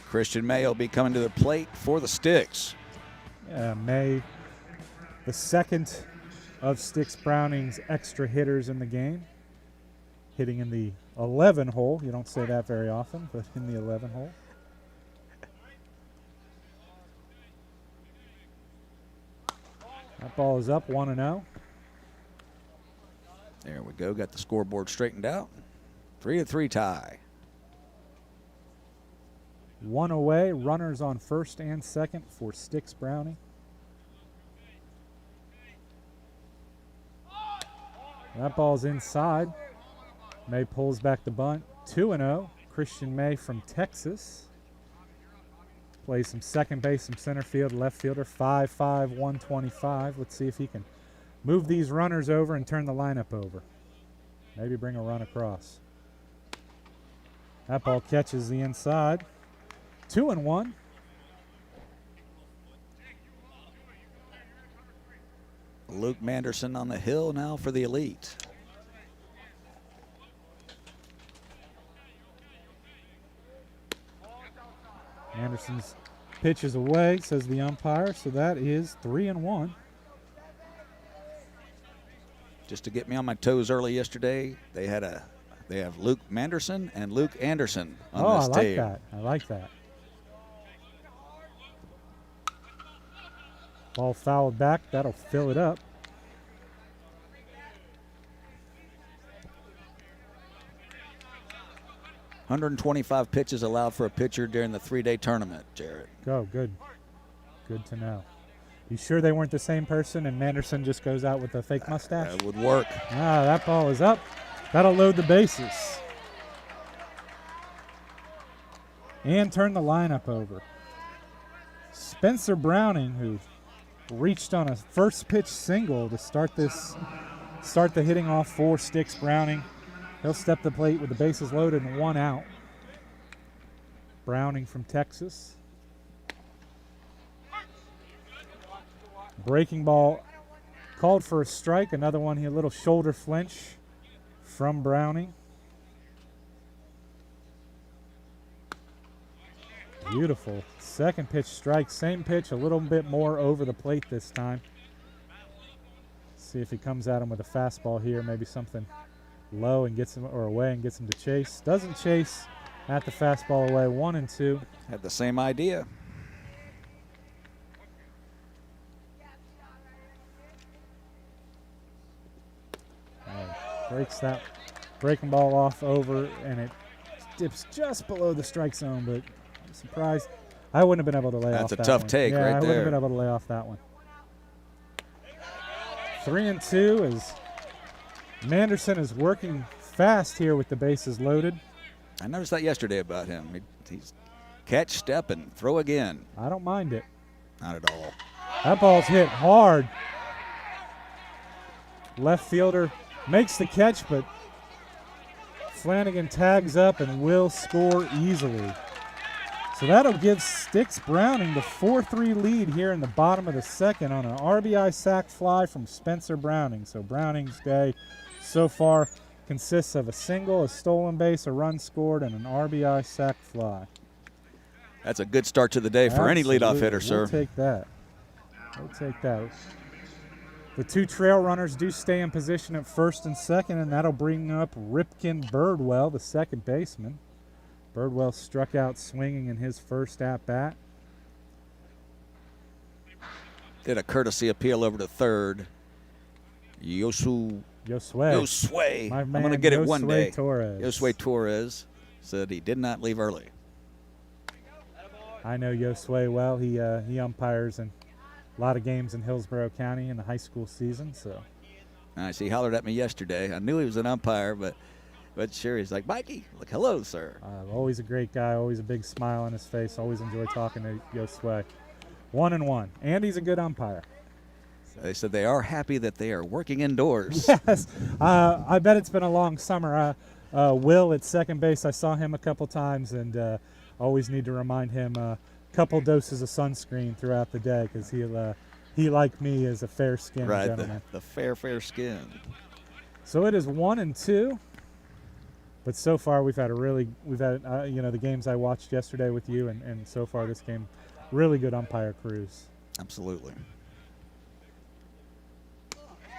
Christian May will be coming to the plate for the Sticks. Yeah, May, the second of Sticks Browning's extra hitters in the game. Hitting in the 11 hole. You don't say that very often, but in the 11 hole. That ball is up 1-0. There we go. Got the scoreboard straightened out. 3-3 tie. 1 away. Runners on first and second for Sticks Browning. That ball's inside. May pulls back the bunt. 2-0. Christian May from Texas. Plays some second base, some center field, left fielder. 5'5", 125. Let's see if he can move these runners over and turn the lineup over. Maybe bring a run across. That ball catches the inside. 2-1. Luke Manderson on the hill now for the Elite. Anderson's pitch is away, says the umpire, so that is 3-1. Just to get me on my toes early yesterday, they have Luke Manderson and Luke Anderson on this team. I like that. Ball fouled back. That'll fill it up. $125 pitches allowed for a pitcher during the 3-day tournament, Jarrett. Go, good. Good to know. You sure they weren't the same person and Manderson just goes out with a fake mustache? That would work. That ball is up. That'll load the bases. And turn the lineup over. Spencer Browning, who reached on a first pitch single to start the hitting off for Sticks Browning. He'll step the plate with the bases loaded and 1 out. Browning from Texas. Breaking ball called for a strike. Another one here, a little shoulder flinch from Browning. Beautiful. Second pitch strike. Same pitch, a little bit more over the plate this time. See if he comes at him with a fastball here, maybe something low and gets him, or away and gets him to chase. Doesn't chase at the fastball away. 1-2. Had the same idea. Breaks that breaking ball off over, and it dips just below the strike zone, but I'm surprised. I wouldn't have been able to lay off that one. That's a tough take right there. I wouldn't have been able to lay off that one. 3-2 as Manderson is working fast here with the bases loaded. I noticed that yesterday about him. He's catch, step, and throw again. I don't mind it. Not at all. That ball's hit hard. Left fielder makes the catch, but Flanagan tags up and will score easily. So that'll give Sticks Browning the 4-3 lead here in the bottom of the second on an RBI sac fly from Spencer Browning. So Browning's day so far consists of a single, a stolen base, a run scored, and an RBI sac fly. That's a good start to the day for any leadoff hitter, sir. We'll take that. We'll take that. The two trail runners do stay in position at first and second, and that'll bring up Ripken Birdwell, the second baseman. Birdwell struck out swinging in his first at-bat. Did a courtesy appeal over to third. Josue. I'm going to get it one day. Josue Torres said he did not leave early. I know Josue well. He umpires in a lot of games in Hillsborough County in the high school season. So, nice. He hollered at me yesterday. I knew he was an umpire, but sure, he's like, Mikey, like, hello, sir. Always a great guy, always a big smile on his face. Always enjoy talking to Josue. 1-1. And he's a good umpire. They said they are happy that they are working indoors. Yes. I bet it's been a long summer. Will at second base, I saw him a couple times, and always need to remind him a couple doses of sunscreen throughout the day because he, like me, is a fair-skinned gentleman. Right, the fair skin. So it is 1-2. But so far we've had the games I watched yesterday with you, and so far this game, really good umpire crews. Absolutely.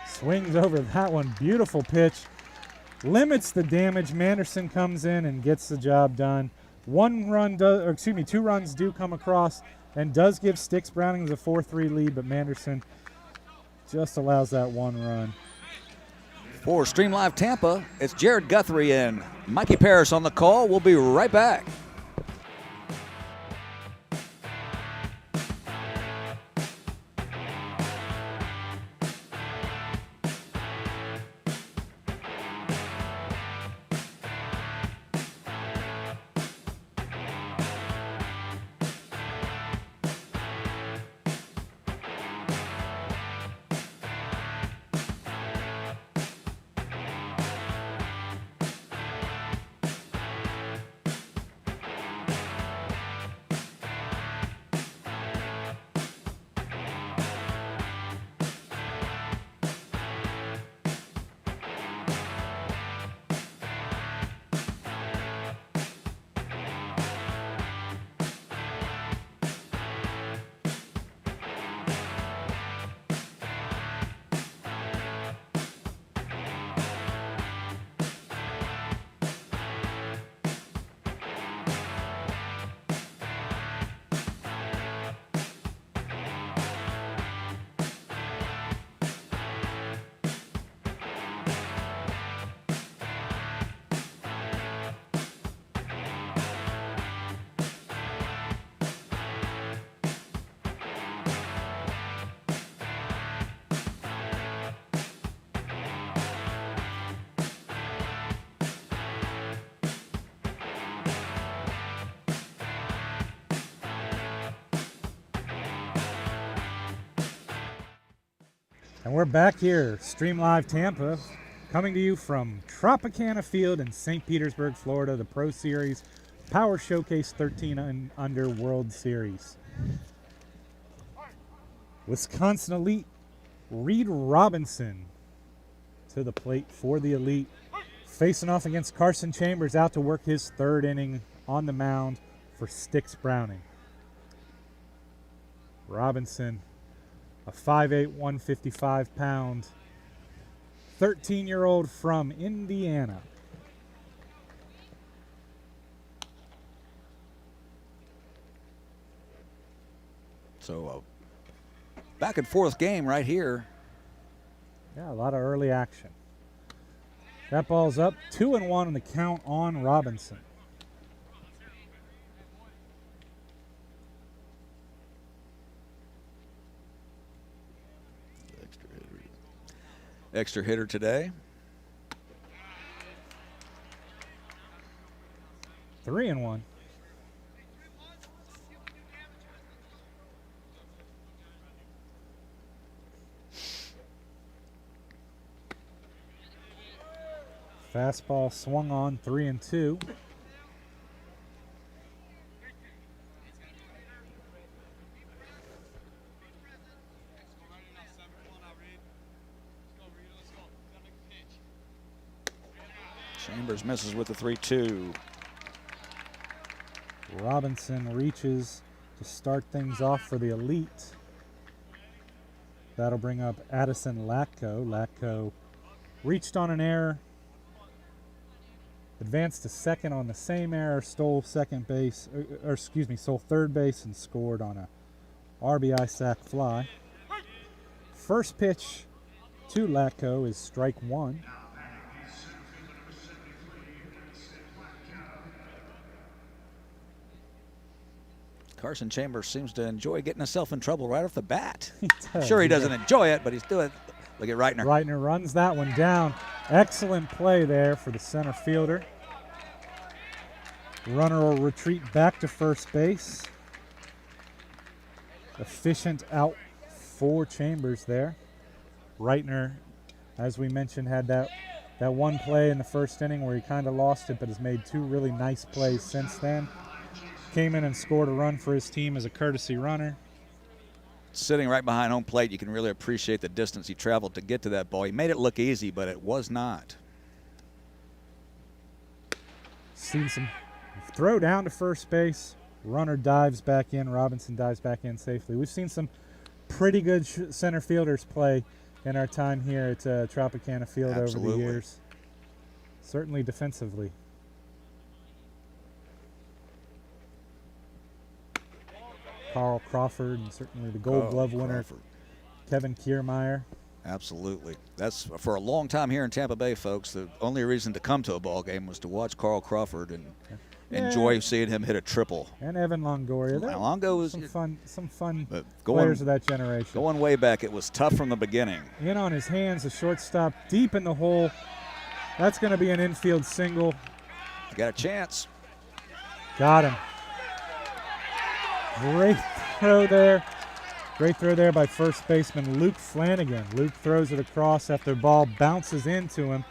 Swings over that one. Beautiful pitch. Limits the damage. Manderson comes in and gets the job done. 2 runs do come across and does give Sticks Browning the 4-3 lead, but Manderson just allows that 1 run. For Stream Live Tampa, it's Jared Guthrie and Mikey Paris on the call. We'll be right back. And we're back here, Stream Live Tampa, coming to you from Tropicana Field in St. Petersburg, Florida, the Pro Series Power Showcase 13 and Under World Series. Wisconsin Elite Reed Robinson to the plate for the Elite, facing off against Carson Chambers, out to work his third inning on the mound for Sticks Browning. Robinson, a 5'8", 155-pound, 13-year-old from Indiana. So back and forth game right here. Yeah, a lot of early action. That ball's up, 2-1 on the count on Robinson. Extra hitter today. 3-1. Fastball swung on, 3-2. Chambers misses with the 3-2. Robinson reaches to start things off for the Elite. That'll bring up Addison Lacko. Lacko reached on an error, advanced to second on the same error, stole third base and scored on a RBI sac fly. First pitch to Lacko is strike one. Carson Chambers seems to enjoy getting himself in trouble right off the bat. Does, Sure, he doesn't enjoy it, but he's doing it. Look at Reitner. Reitner runs that one down. Excellent play there for the center fielder. Runner will retreat back to first base. Efficient out for Chambers there. Reitner, as we mentioned, had that one play in the first inning where he kind of lost it, but has made two really nice plays since then. Came in and scored a run for his team as a courtesy runner. Sitting right behind home plate, you can really appreciate the distance he traveled to get to that ball. He made it look easy, but it was not. Seen some throw down to first base. Runner dives back in. Robinson dives back in safely. We've seen some pretty good center fielders play in our time here at Tropicana Field over the years. Certainly defensively. Carl Crawford, and certainly the Gold Glove winner, Kevin Kiermaier. Absolutely. That's for a long time here in Tampa Bay, folks. The only reason to come to a ball game was to watch Carl Crawford and enjoy seeing him hit a triple. And Evan Longoria. Longo was some fun going, players of that generation. Going way back, it was tough from the beginning. In on his hands, a shortstop deep in the hole. That's going to be an infield single. You got a chance. Got him. Great throw there. Great throw there by first baseman Luke Flanagan. Luke throws it across after the ball bounces into him.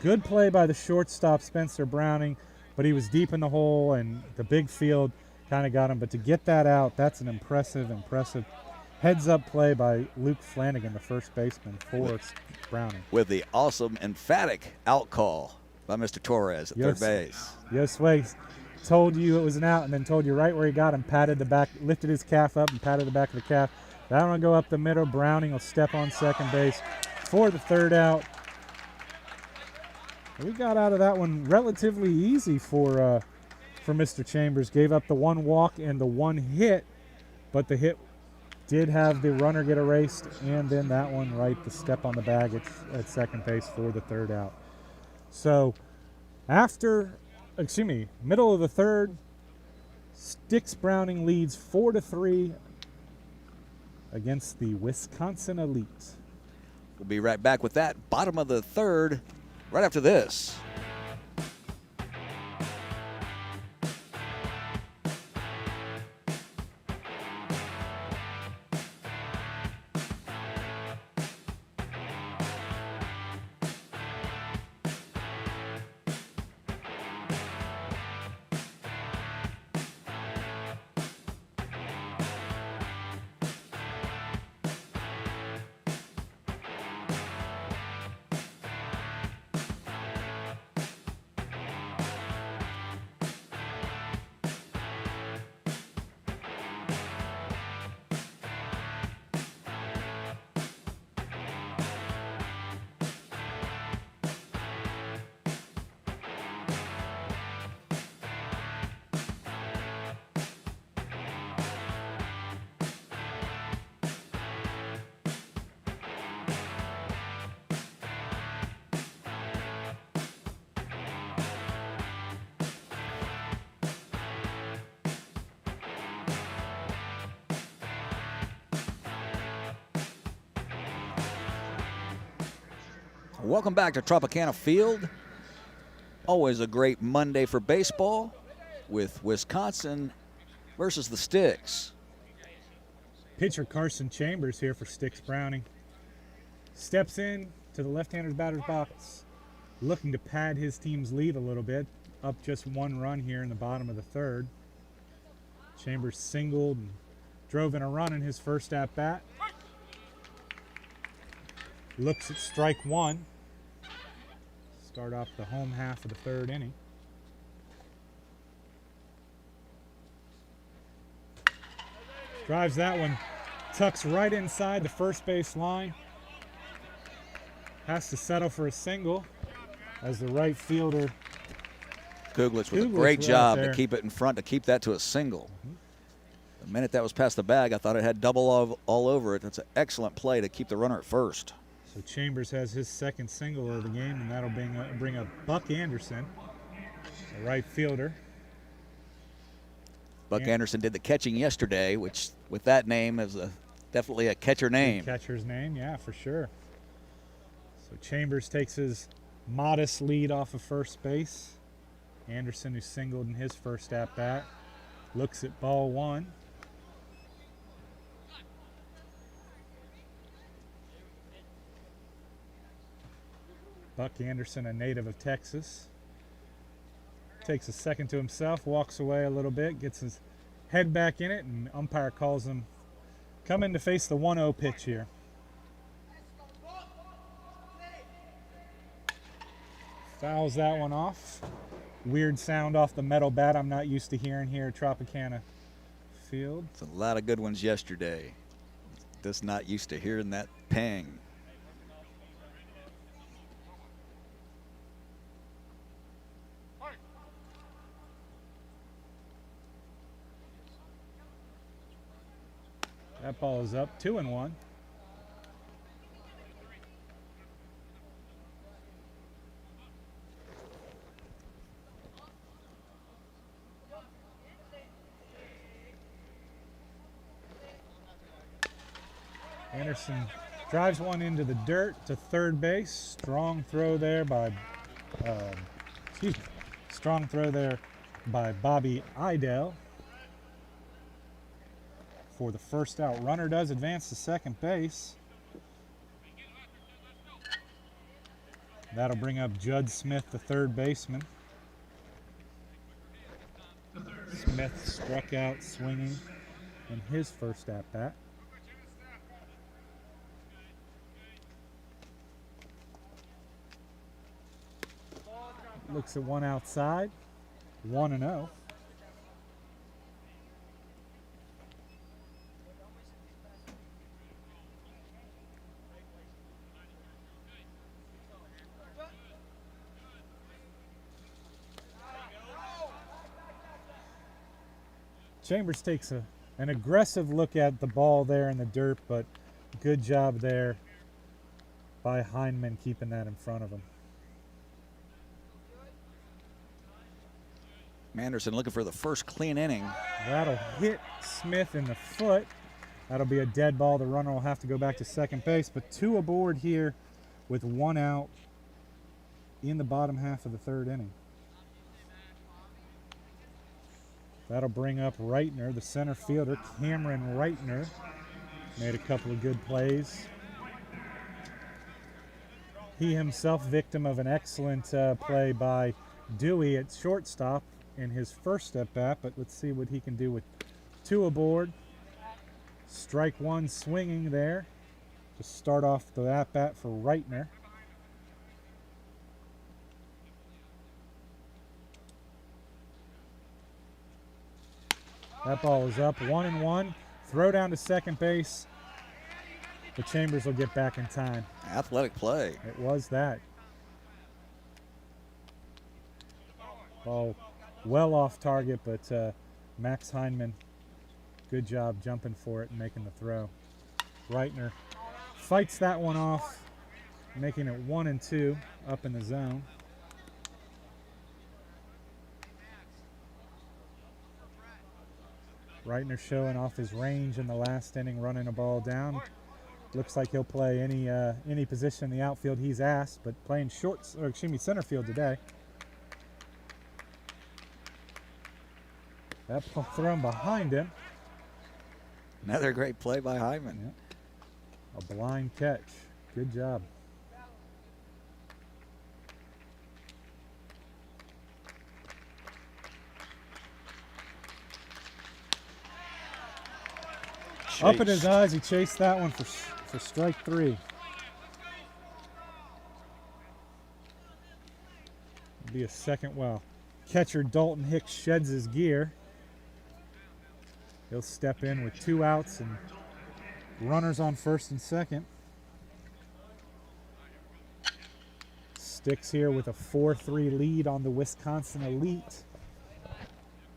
Good play by the shortstop, Spencer Browning, but he was deep in the hole and the big field kind of got him. But to get that out, that's an impressive heads-up play by Luke Flanagan, the first baseman for Browning. With the awesome, emphatic out call by Mr. Torres at third base. Josue told you it was an out and then told you right where he got him, patted the back, lifted his calf up and patted the back of the calf. That one will go up the middle. Browning will step on second base for the third out. We got out of that one relatively easy for Mr. Chambers. Gave up the one walk and the one hit, but the hit did have the runner get erased, and then that one right, the step on the bag at second base for the third out. So middle of the third, Sticks Browning leads 4-3 against the Wisconsin Elite. We'll be right back with that. Bottom of the third, right after this. Welcome back to Tropicana Field. Always a great Monday for baseball with Wisconsin versus the Sticks. Pitcher Carson Chambers here for Sticks Browning. Steps in to the left-hander's batter's box, looking to pad his team's lead a little bit, up just 1 run here in the bottom of the 3rd. Chambers singled and drove in a run in his first at-bat. Looks at strike 1. Start off the home half of the 3rd inning. Drives that one, tucks right inside the first base line. Has to settle for a single as the right fielder Cooglitch with a great job to keep it in front, to keep that to a single. The minute that was past the bag, I thought it had double all over it. That's an excellent play to keep the runner at first. So Chambers has his 2nd single of the game, and that'll bring up Buck Anderson, the right fielder. Buck Anderson did the catching yesterday, which with that name is definitely a catcher name. Catcher's name, yeah, for sure. So Chambers takes his modest lead off of first base. Anderson, who singled in his first at-bat, looks at ball 1. Buck Anderson, a native of Texas, takes a second to himself, walks away a little bit, gets his head back in it, and umpire calls him come in to face the 1-0 pitch here. Fouls that one off. Weird sound off the metal bat I'm not used to hearing here at Tropicana Field. It's a lot of good ones yesterday. Just not used to hearing that pang. That ball is up, 2-1. Anderson drives one into the dirt to third base. Strong throw there by Bobby Idell for the first out. Runner does advance to second base. That'll bring up Judd Smith, the third baseman. Smith struck out swinging in his first at-bat. Looks at one outside, 1-0. Chambers takes an aggressive look at the ball there in the dirt, but good job there by Heineman keeping that in front of him. Anderson looking for the first clean inning. That'll hit Smith in the foot. That'll be a dead ball. The runner will have to go back to second base, but 2 aboard here with 1 out in the bottom half of the 3rd inning. That'll bring up Reitner, the center fielder. Cameron Reitner made a couple of good plays. He himself victim of an excellent play by Dewey at shortstop in his first at-bat, but let's see what he can do with 2 aboard. Strike 1 swinging there to start off the at-bat for Reitner. That ball is up, 1-1. Throw down to second base. The Chambers will get back in time. Athletic play. It was that. Ball well off target, but Max Heineman, good job jumping for it and making the throw. Reitner fights that one off, making it 1-2 up in the zone. Reitner showing off his range in the last inning, running a ball down. Looks like he'll play any position in the outfield he's asked, but playing center field today. That thrown behind him. Another great play by Hyman. Yep. A blind catch. Good job. Up in his eyes, he chased that one for strike 3. It'll be a second. Well, catcher Dalton Hicks sheds his gear. He'll step in with 2 outs and runners on first and second. Sticks here with a 4-3 lead on the Wisconsin Elite.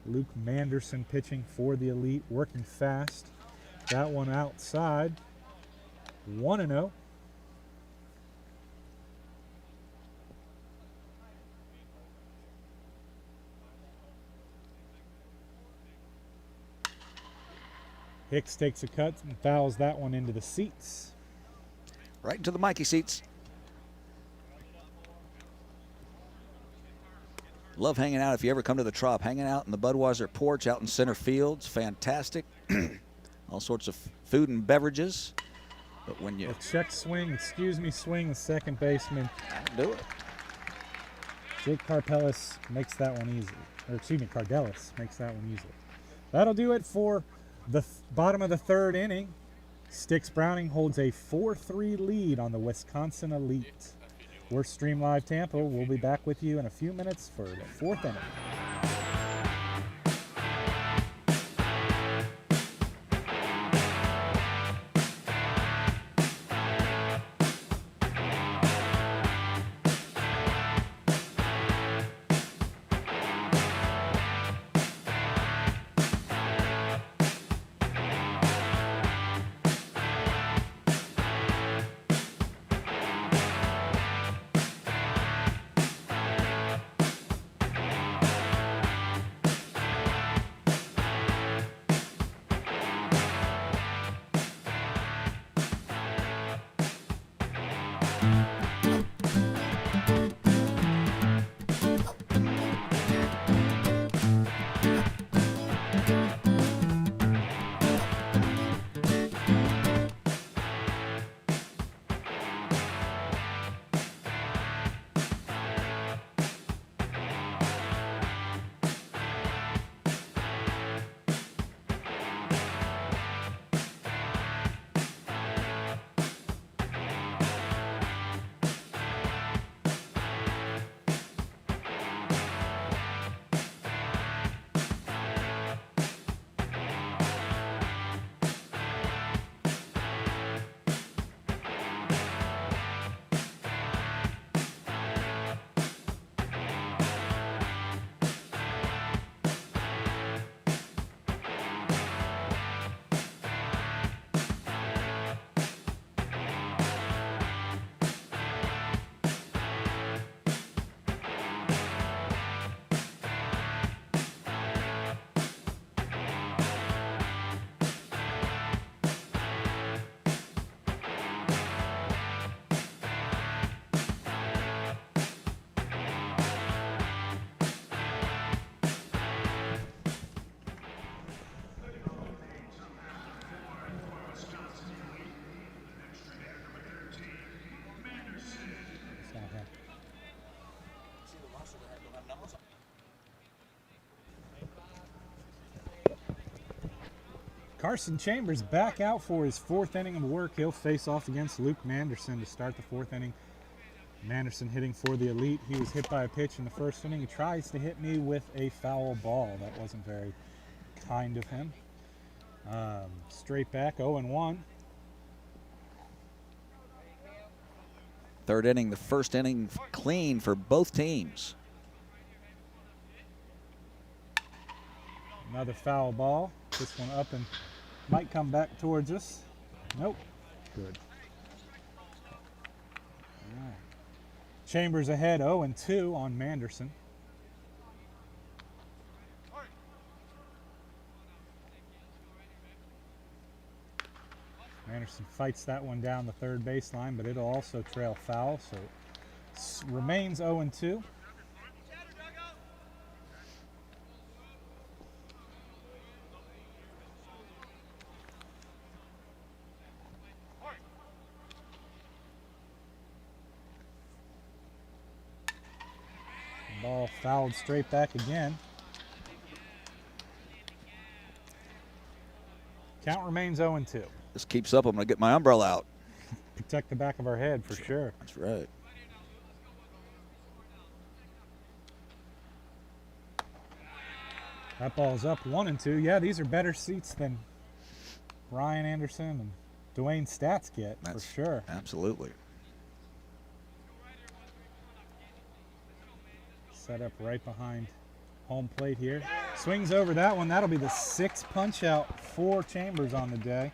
Luke Manderson pitching for the Elite, working fast. That one outside. 1-0. Hicks takes a cut and fouls that one into the seats. Right into the Mikey seats. Love hanging out. If you ever come to the Trop, hanging out in the Budweiser porch out in center field. It's fantastic. All sorts of food and beverages. But when you... A check swing, swing the second baseman. Do it. Jake Carpelis makes that one easy. Cardelis makes that one easy. That'll do it for the bottom of the 3rd inning. Sticks Browning holds a 4-3 lead on the Wisconsin Elite. We're Stream Live Tampa. We'll be back with you in a few minutes for the 4th inning. Carson Chambers back out for his 4th inning of work. He'll face off against Luke Manderson to start the 4th inning. Manderson hitting for the Elite. He was hit by a pitch in the 1st inning. He tries to hit me with a foul ball. That wasn't very kind of him. Straight back, 0-1. 3rd inning, the 1st inning clean for both teams. Another foul ball. This one up and might come back towards us. Nope. Good. All right. Chambers ahead 0-2 on Manderson. Anderson fights that one down the third baseline, but it'll also trail foul, so it remains 0-2. Ball fouled straight back again. Count remains 0-2. This keeps up, I'm going to get my umbrella out. Protect the back of our head for sure. That's right. That ball's up 1-2. Yeah, these are better seats than Ryan Anderson and Dwayne Stats get, for sure. Absolutely. Set up right behind home plate here. Swings over that one. That'll be the 6th punch out for Chambers on the day.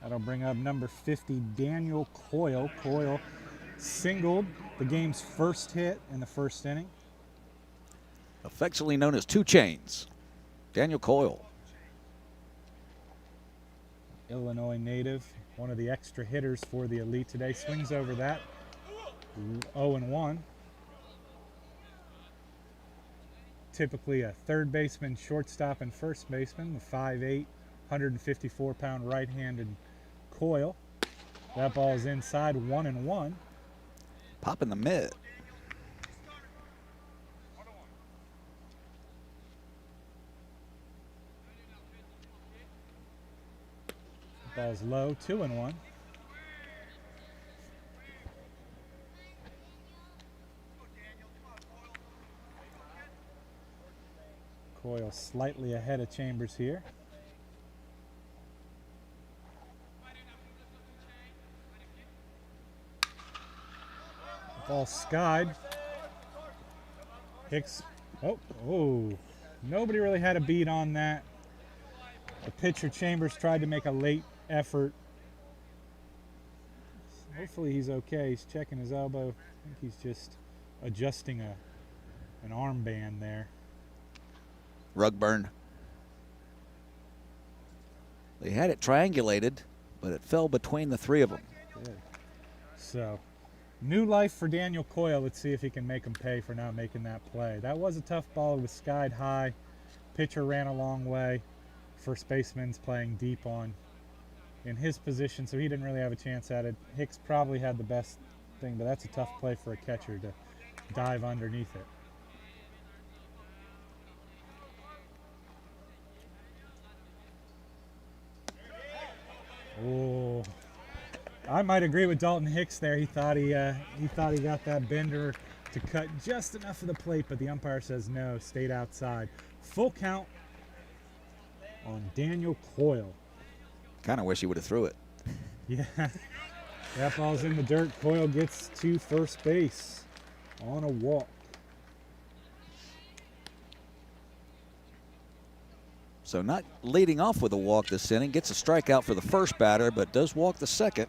That'll bring up number 50, Daniel Coyle. Coyle singled the game's first hit in the first inning. Affectionately known as Two Chains, Daniel Coyle. Illinois native, one of the extra hitters for the Elite today. Swings over that. 0-1. Typically a third baseman, shortstop, and first baseman. The 5'8", 154-pound right-handed Coyle. That ball is inside, 1-1. Pop in the mid. Ball's low, 2-1. Coyle slightly ahead of Chambers here. Ball skied. Hicks, nobody really had a beat on that. The pitcher Chambers tried to make a late effort. Hopefully he's okay. He's checking his elbow. I think he's just adjusting an armband there. Rug burn. They had it triangulated, but it fell between the three of them. Good. So, new life for Daniel Coyle. Let's see if he can make him pay for not making that play. That was a tough ball. It was skied high. Pitcher ran a long way. First baseman's playing deep in his position, so he didn't really have a chance at it. Hicks probably had the best thing, but that's a tough play for a catcher to dive underneath it. Oh, I might agree with Dalton Hicks there. He thought he got that bender to cut just enough of the plate, but the umpire says no, stayed outside. Full count on Daniel Coyle. Kind of wish he would have threw it. Yeah, that ball's in the dirt. Coyle gets to first base on a walk. So not leading off with a walk this inning. Gets a strikeout for the first batter, but does walk the second.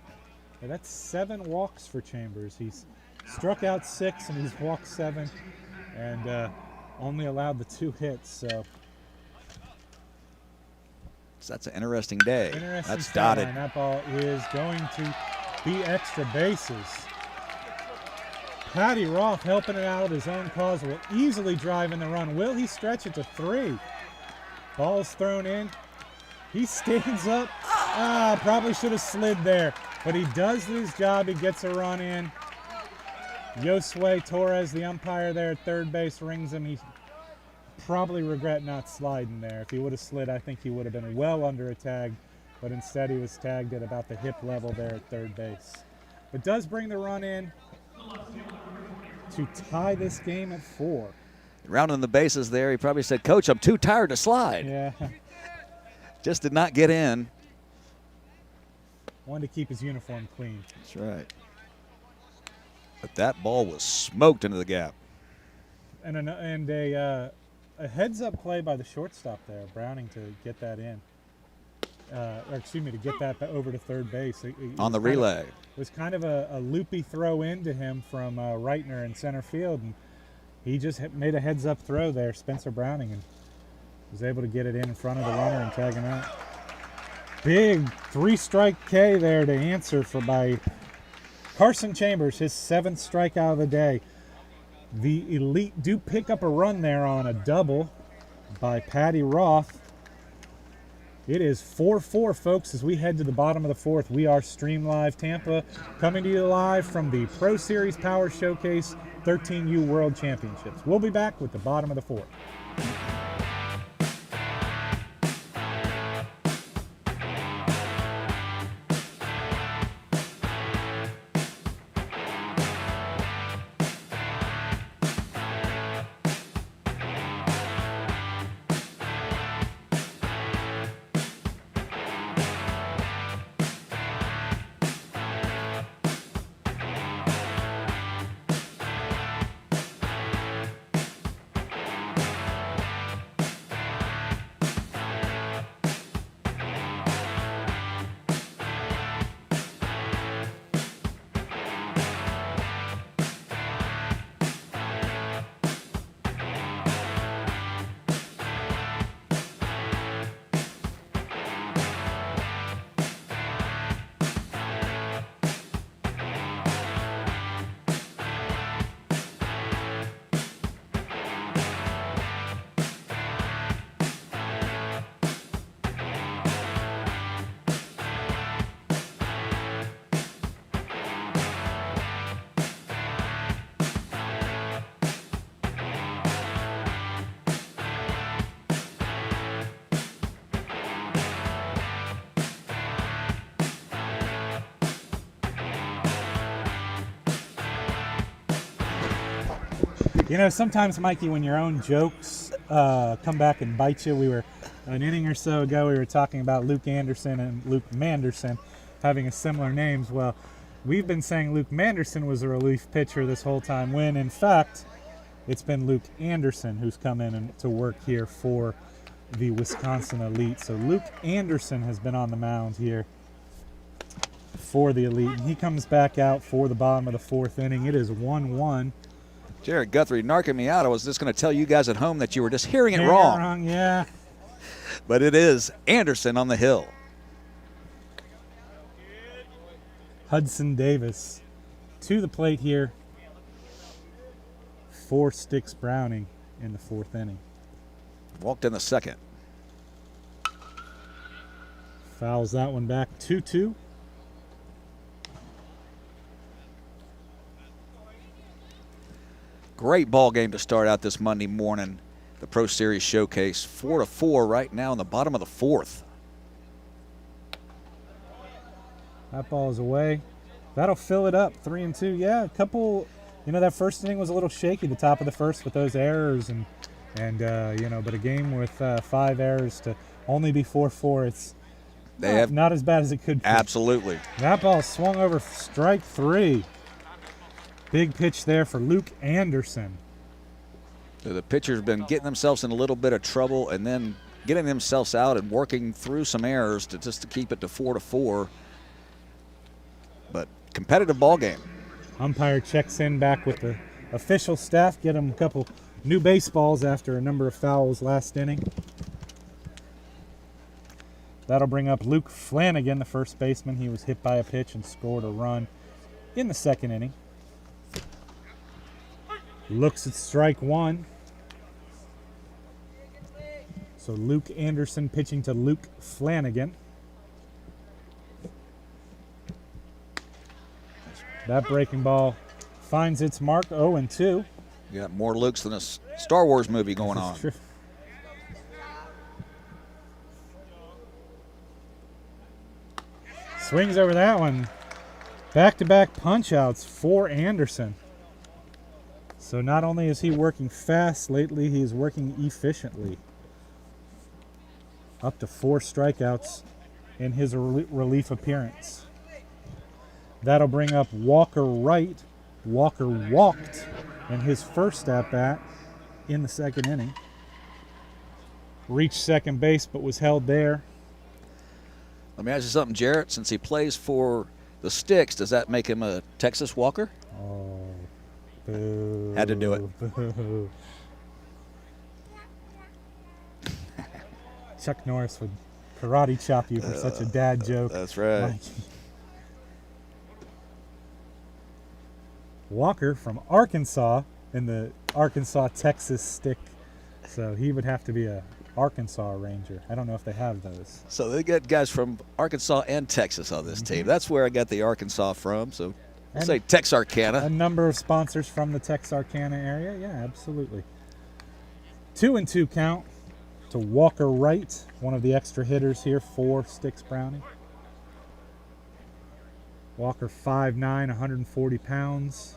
Yeah, that's 7 walks for Chambers. He's struck out 6 and he's walked 7 and only allowed the 2 hits. So that's an interesting day. That's dotted. And that ball is going to be extra bases. Patty Roth helping it out of his own cause will easily drive in the run. Will he stretch it to 3? Ball's thrown in. He stands up. Probably should have slid there, but he does his job. He gets a run in. Josue Torres, the umpire there at third base, rings him. He probably regret not sliding there. If he would have slid, I think he would have been well under a tag, but instead he was tagged at about the hip level there at third base. But does bring the run in to tie this game at 4. Rounding the bases there, he probably said, "Coach, I'm too tired to slide." Yeah. Just did not get in. Wanted to keep his uniform clean. That's right. But that ball was smoked into the gap. And a heads-up play by the shortstop there, Browning, to get that in. To get that over to third base. On the relay. It was kind of a loopy throw into him from Reitner in center field, and he just made a heads-up throw there, Spencer Browning, and Was able to get it in front of the runner and tag him out. Big 3-strike K there to answer by Carson Chambers, his 7th strikeout of the day. The Elite do pick up a run there on a double by Patty Roth. It is 4-4, folks, as we head to the bottom of the 4th. We are Stream Live Tampa, coming to you live from the Pro Series Power Showcase 13U World Championships. We'll be back with the bottom of the 4th. You know, sometimes, Mikey, when your own jokes come back and bite you, we were, an inning or so ago, we were talking about Luke Anderson and Luke Manderson having a similar names. Well, we've been saying Luke Manderson was a relief pitcher this whole time, when, in fact, it's been Luke Anderson who's come in to work here for the Wisconsin Elite. So Luke Anderson has been on the mound here for the Elite, and he comes back out for the bottom of the 4th inning. It is 1-1. Jared Guthrie narking me out. I was just going to tell you guys at home that you were just hearing it wrong. Yeah. But it is Anderson on the hill. Hudson Davis to the plate here for Sticks Browning in the 4th inning. Walked in the 2nd. Fouls that one back, 2-2. Great ball game to start out this Monday morning. The Pro Series Showcase, 4-4 right now in the bottom of the 4th. That ball is away. That'll fill it up, 3-2. Yeah, a couple. You know, that first inning was a little shaky, the top of the first, with those errors and you know, but a game with 5 errors to only be 4-4, it's not as bad as it could be. Absolutely. That ball swung over strike 3. Big pitch there for Luke Anderson. So the pitcher's been getting themselves in a little bit of trouble and then getting themselves out and working through some errors just to keep it to 4-4. But competitive ball game. Umpire checks in back with the official staff, get him a couple new baseballs after a number of fouls last inning. That'll bring up Luke Flanagan, the first baseman. He was hit by a pitch and scored a run in the 2nd inning. Looks at strike 1. So Luke Anderson pitching to Luke Flanagan. That breaking ball finds its mark, 0-2. You got more Lukes than a Star Wars movie going on. True. Swings over that one. Back-to-back punch-outs for Anderson. So not only is he working fast lately, he is working efficiently. Up to 4 strikeouts in his relief appearance. That'll bring up Walker Wright. Walker walked in his first at-bat in the 2nd inning. Reached second base, but was held there. Let me ask you something, Jarrett. Since he plays for the Sticks, does that make him a Texas Walker? Oh, boo. Had to do it. Boo. Chuck Norris would karate chop you for such a dad joke. That's right. Mikey. Walker from Arkansas in the Arkansas-Texas stick. So he would have to be a Arkansas Ranger. I don't know if they have those. So they get guys from Arkansas and Texas on this team. That's where I got the Arkansas from. So we'll say Texarkana. A number of sponsors from the Texarkana area. Yeah, absolutely. 2-2 count to Walker Wright, one of the extra hitters here for Sticks Browning. Walker 5'9", 140 pounds.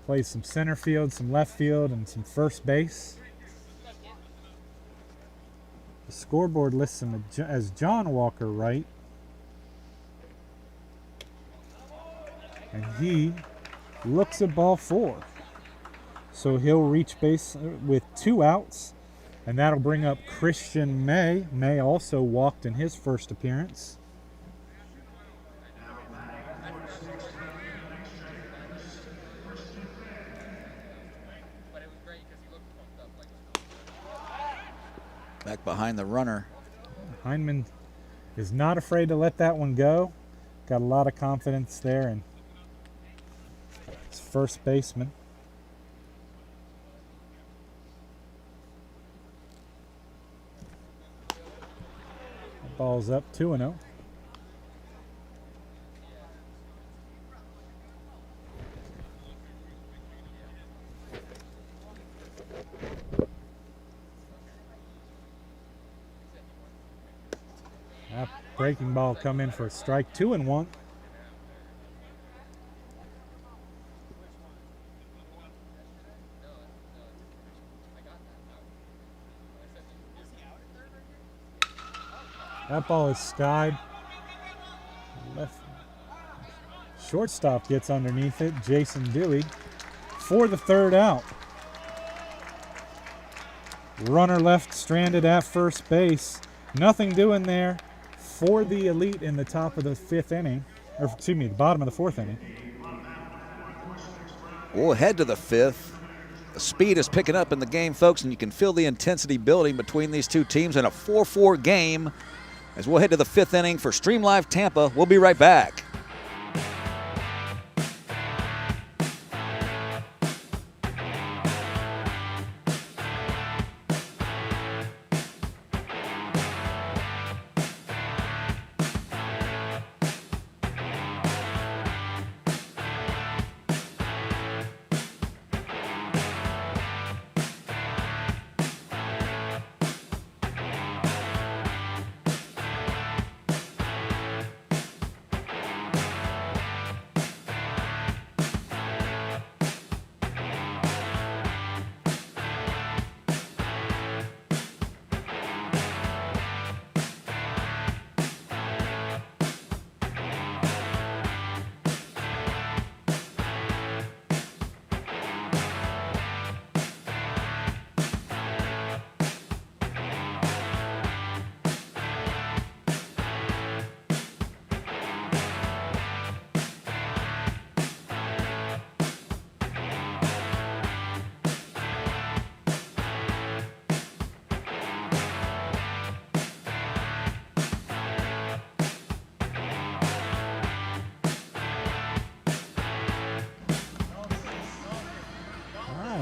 Plays some center field, some left field, and some first base. The scoreboard lists him as John Walker Wright. And he looks at ball 4. So he'll reach base with 2 outs. And that'll bring up Christian May. May also walked in his first appearance. Back behind the runner. Heineman is not afraid to let that one go. Got a lot of confidence there in his first baseman. Ball's up 2-0. Breaking ball come in for a strike, 2-1. That ball is skied. Left shortstop gets underneath it. Jason Dewey for the 3rd out. Runner left stranded at first base. Nothing doing there for the Elite in the top of the 5th inning, or excuse me, the bottom of the 4th inning. We'll head to the 5th. The speed is picking up in the game, folks, and you can feel the intensity building between these two teams in a 4-4 game. As we'll head to the 5th inning for Stream Live Tampa. We'll be right back.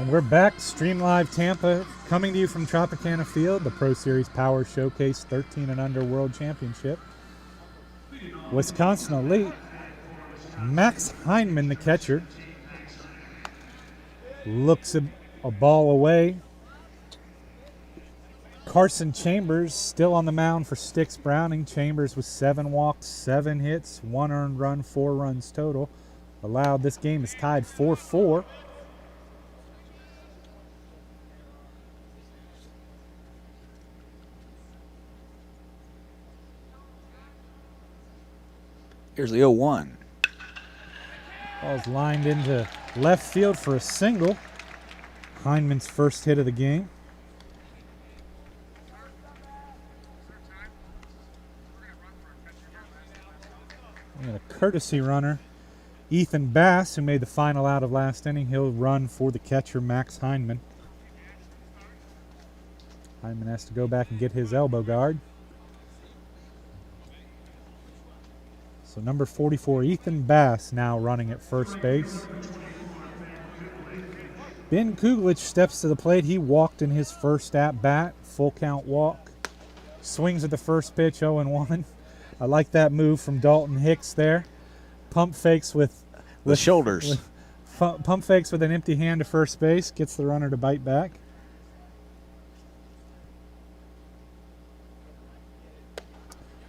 We're back, Stream Live Tampa, coming to you from Tropicana Field, the Pro Series Power Showcase 13 and Under World Championship. Wisconsin Elite, Max Heineman, the catcher, looks a ball away. Carson Chambers still on the mound for Sticks Browning. Chambers with 7 walks, 7 hits, 1 earned run, 4 runs total. Allowed. This game is tied 4-4. Here's the 0-1. Ball's lined into left field for a single. Heineman's first hit of the game. And a courtesy runner, Ethan Bass, who made the final out of last inning. He'll run for the catcher, Max Heineman. Hyman has to go back and get his elbow guard. So number 44, Ethan Bass, now running at first base. Ben Cooglitch steps to the plate. He walked in his first at-bat, full count walk. Swings at the first pitch, 0-1. I like that move from Dalton Hicks there. Pump fakes with the shoulders. Pump fakes with an empty hand to first base. Gets the runner to bite back.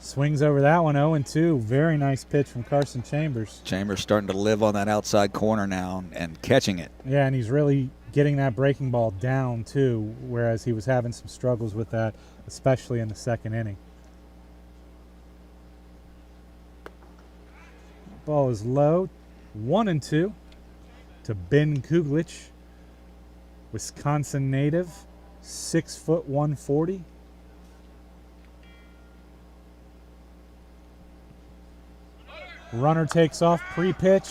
Swings over that one, 0-2. Very nice pitch from Carson Chambers. Chambers starting to live on that outside corner now and catching it. Yeah, and he's really getting that breaking ball down too, whereas he was having some struggles with that, especially in the second inning. Ball is low, 1-2 to Ben Cooglitch, Wisconsin native, 6 foot 140. Runner takes off pre-pitch.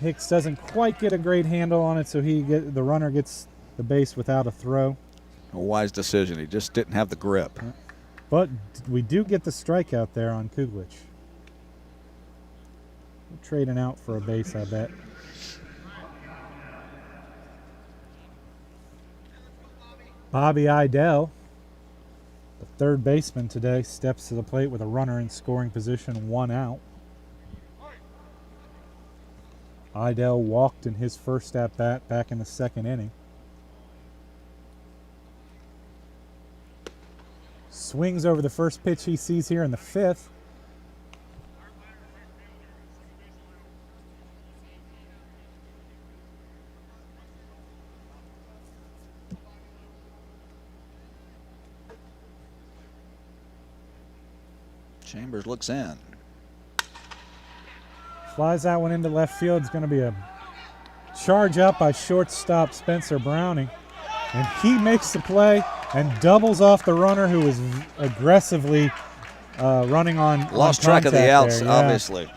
Hicks doesn't quite get a great handle on it, so the runner gets the base without a throw. A wise decision. He just didn't have the grip. But we do get the strikeout there on Cooglitch. We'll trade an out for a base, I bet. Bobby Idell, the third baseman today, steps to the plate with a runner in scoring position, 1 out. Idell walked in his first at-bat back in the second inning. Swings over the first pitch he sees here in the fifth. Chambers looks in. Flies that one into left field. It's going to be a charge up by shortstop Spencer Browning. And he makes the play and doubles off the runner who was aggressively running on Lost track of the outs, yeah. Obviously.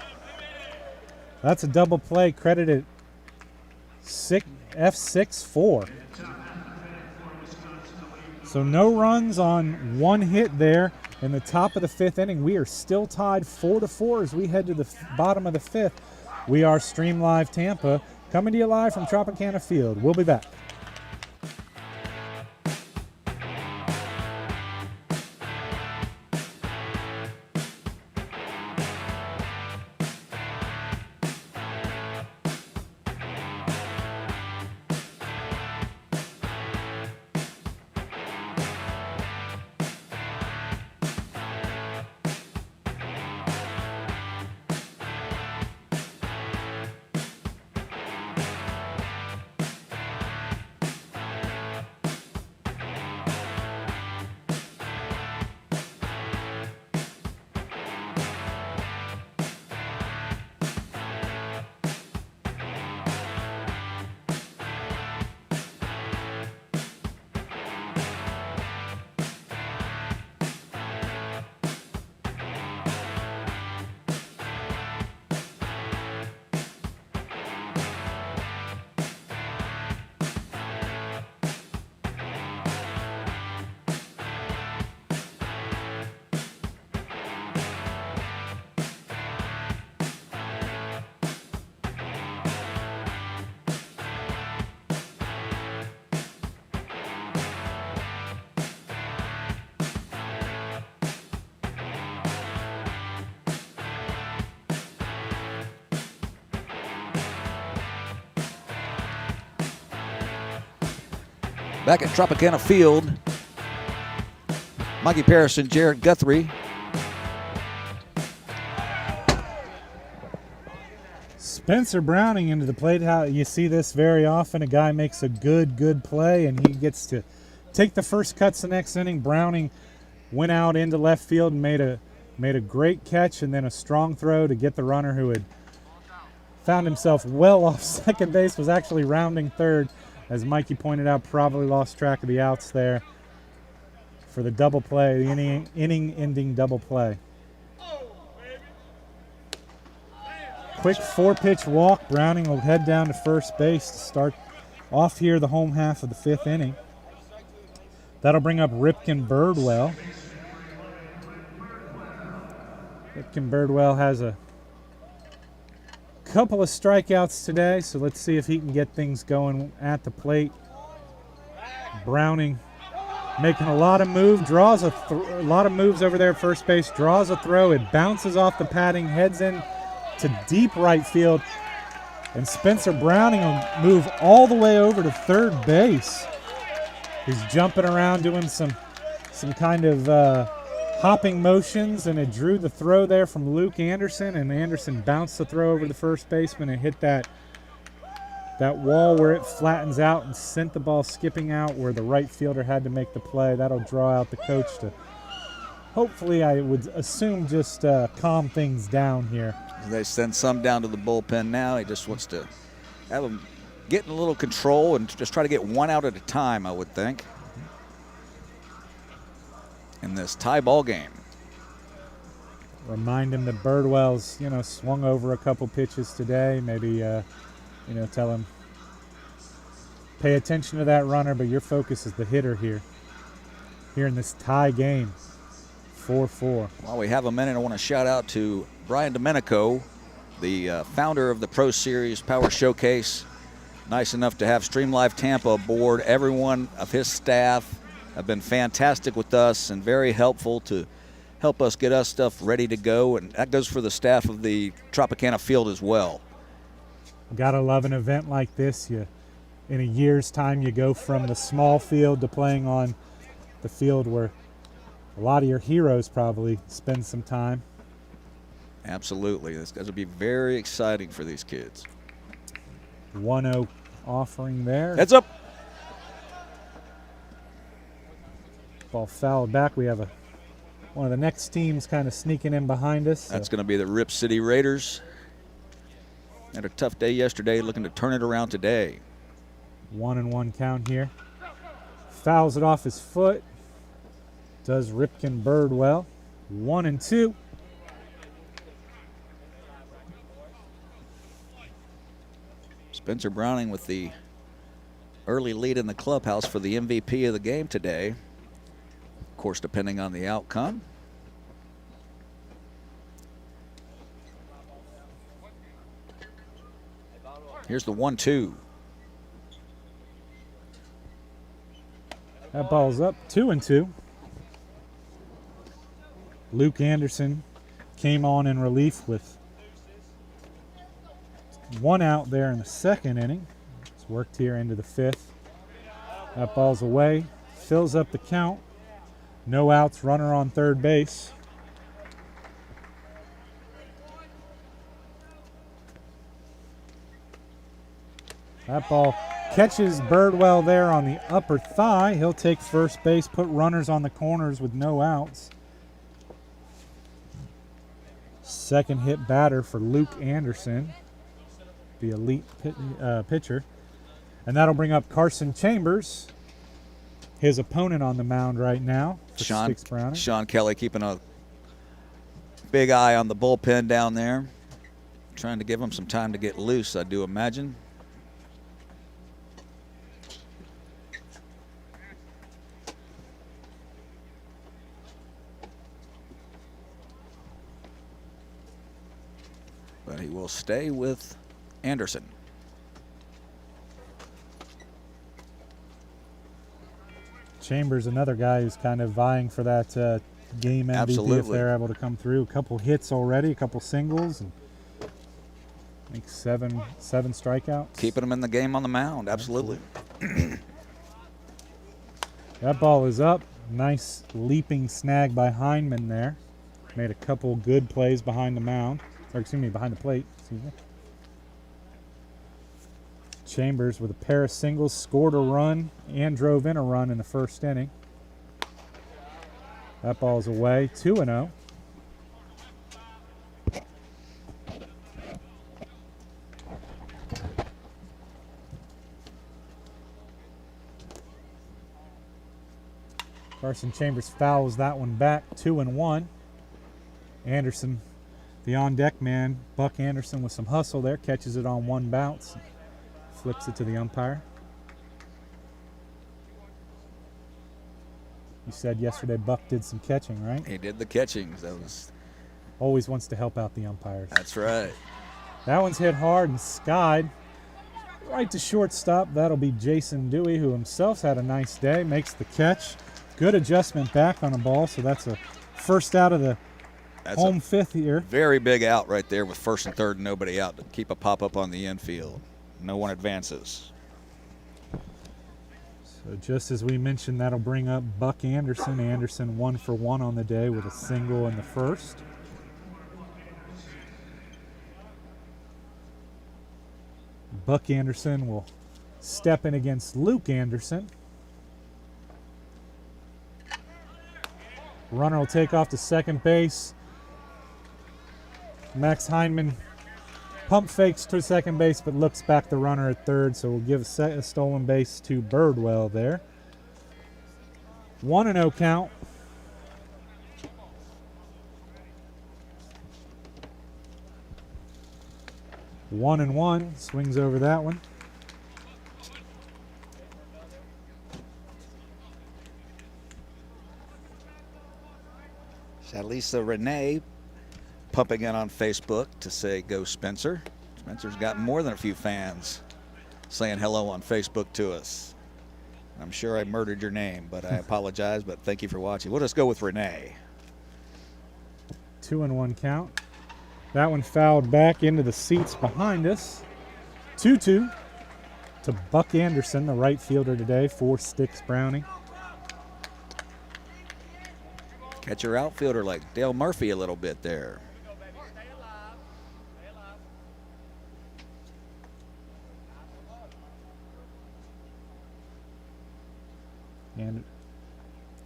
That's a double play credited F6-4. So no runs on one hit there in the top of the fifth inning. We are still tied 4-4 as we head to the bottom of the fifth. We are Stream Live Tampa, coming to you live from Tropicana Field. We'll be back. Back at Tropicana Field, Mikey Parris and Jared Guthrie. Spencer Browning into the plate. How you see this very often. A guy makes a good play and he gets to take the first cuts the next inning. Browning went out into left field and made a great catch and then a strong throw to get the runner who had found himself well off second base, was actually rounding third. As Mikey pointed out, probably lost track of the outs there for the double play, the inning-ending double play. Quick 4-pitch walk. Browning will head down to first base to start off here the home half of the fifth inning. That'll bring up Ripken Birdwell. Ripken Birdwell has a couple of strikeouts today, so let's see if he can get things going at the plate. Browning making a lot of moves, draws a lot of moves over there at first base, draws a throw, it bounces off the padding, heads in to deep right field, and Spencer Browning will move all the way over to third base. He's jumping around doing some kind of hopping motions, and it drew the throw there from Luke Anderson, and Anderson bounced the throw over the first baseman and hit that wall where it flattens out and sent the ball skipping out where the right fielder had to make the play. That'll draw out the coach to hopefully, I would assume, just calm things down here. They send some down to the bullpen now. He just wants to have them get in a little control and just try to get one out at a time, I would think, in this tie ball game. Remind him that Birdwell's, swung over a couple pitches today. Maybe, tell him, pay attention to that runner, but your focus is the hitter here in this tie game. 4-4. While we have a minute, I want to shout out to Brian Domenico, the founder of the Pro Series Power Showcase. Nice enough to have Stream Live Tampa aboard. Everyone of his staff have been fantastic with us and very helpful to help us get us stuff ready to go. And that goes for the staff of the Tropicana field as well. Gotta love an event like this. In a year's time, you go from the small field to playing on the field where a lot of your heroes probably spend some time. Absolutely. This going to be very exciting for these kids. 1-0 offering there. Heads up. Ball fouled back. We have one of the next teams kind of sneaking in behind us. That's going to be the Rip City Raiders. Had a tough day yesterday, looking to turn it around today. 1-1 count here. Fouls it off his foot. Does Ripken Birdwell. 1-2. Spencer Browning with the early lead in the clubhouse for the MVP of the game today. Of course, depending on the outcome. Here's the 1-2. That ball's up. 2-2. Luke Anderson came on in relief with one out there in the second inning. It's worked here into the fifth. That ball's away. Fills up the count. No outs, runner on third base. That ball catches Birdwell there on the upper thigh. He'll take first base, put runners on the corners with no outs. Second hit batter for Luke Anderson, the elite pitcher. And that'll bring up Carson Chambers, his opponent on the mound right now. Sean Kelly keeping a big eye on the bullpen down there. Trying to give him some time to get loose, I do imagine. But he will stay with Anderson. Chambers, another guy who's kind of vying for that game MVP. Absolutely. If they're able to come through. A couple hits already, a couple singles, and I think seven strikeouts. Keeping him in the game on the mound, absolutely. That ball is up. Nice leaping snag by Heineman there. Made a couple good plays behind the mound. Or excuse me, behind the plate. Excuse me. Chambers with a pair of singles, scored a run and drove in a run in the first inning. That ball's away, 2-0. Carson Chambers fouls that one back, 2-1. Anderson, the on-deck man, Buck Anderson with some hustle there, catches it on one bounce, flips it to the umpire. You said yesterday Buck did some catching, right? He did the catching. That was Always wants to help out the umpires. That's right. That one's hit hard and skied. Right to shortstop. That'll be Jason Dewey, who himself's had a nice day. Makes the catch. Good adjustment back on the ball, so that's a first out of the home fifth here. Very big out right there with first and third and nobody out to keep a pop-up on the infield. No one advances. So just as we mentioned, that'll bring up Buck Anderson. Anderson 1 for 1 on the day with a single in the first. Buck Anderson will step in against Luke Anderson. Runner will take off to second base. Max Heineman pump fakes to second base, but looks back the runner at third, so we'll give a stolen base to Birdwell there. 1-0 count. 1-1, swings over that one. Shalisa Renee pumping in on Facebook to say go Spencer. Spencer's got more than a few fans saying hello on Facebook to us. I'm sure I murdered your name, but I apologize, but thank you for watching. We'll just go with Renee. 2-1 count. That one fouled back into the seats behind us. 2-2 to Buck Anderson, the right fielder today, for Sticks Browning. Catcher outfielder like Dale Murphy a little bit there. And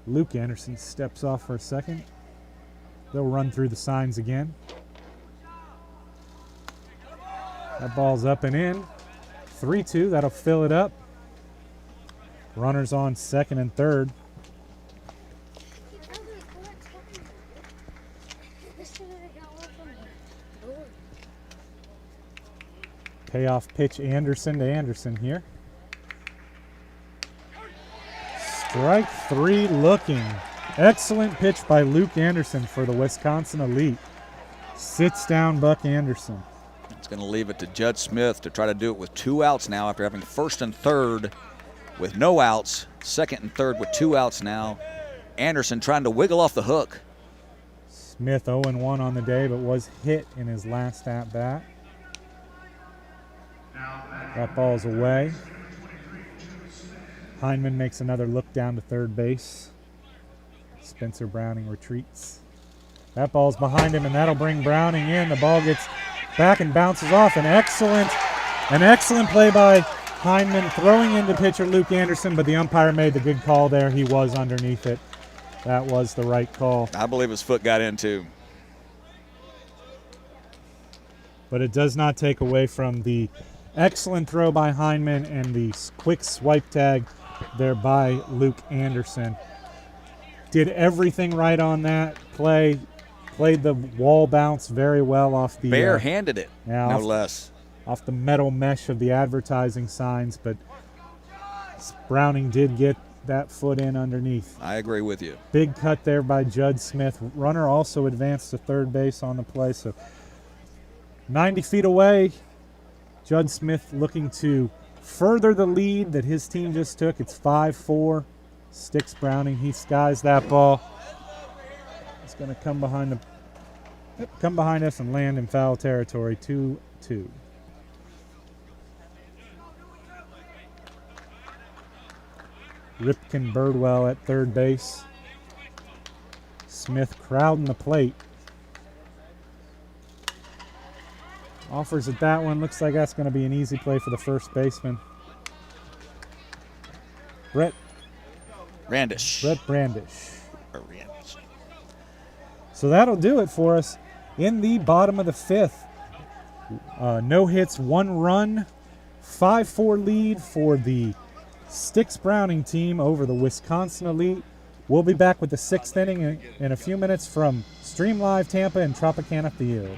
Luke Anderson steps off for a second. They'll run through the signs again. That ball's up and in. 3-2, that'll fill it up. Runners on second and third. Payoff pitch Anderson to Anderson here. Strike three looking. Excellent pitch by Luke Anderson for the Wisconsin Elite. Sits down Buck Anderson. It's going to leave it to Judd Smith to try to do it with 2 outs now after having first and third with no outs. Second and third with 2 outs now. Anderson trying to wiggle off the hook. Smith 0-1 on the day, but was hit in his last at-bat. That ball's away. Heineman makes another look down to third base. Spencer Browning retreats. That ball's behind him, and that'll bring Browning in. The ball gets back and bounces off. An excellent play by Heineman, throwing into pitcher Luke Anderson, but the umpire made the good call there. He was underneath it. That was the right call. I believe his foot got in too. But it does not take away from the excellent throw by Heineman and the quick swipe tag there by Luke Anderson. Did everything right on that play. Played the wall bounce very well off the barehanded it, no less. Off the metal mesh of the advertising signs, but Browning did get that foot in underneath. I agree with you. Big cut there by Judd Smith. Runner also advanced to third base on the play, so 90 feet away. Judd Smith looking to further the lead that his team just took. It's 5-4. Sticks Browning. He skies that ball. It's going to come behind us and land in foul territory. 2-2. Ripken Birdwell at third base. Smith crowding the plate. Offers at that one. Looks like that's going to be an easy play for the first baseman. Brett Brandish. So that'll do it for us in the bottom of the fifth. No hits, 1 run, 5-4 lead for the Sticks Browning team over the Wisconsin Elite. We'll be back with the 6th inning in a few minutes from Stream Live Tampa and Tropicana Field.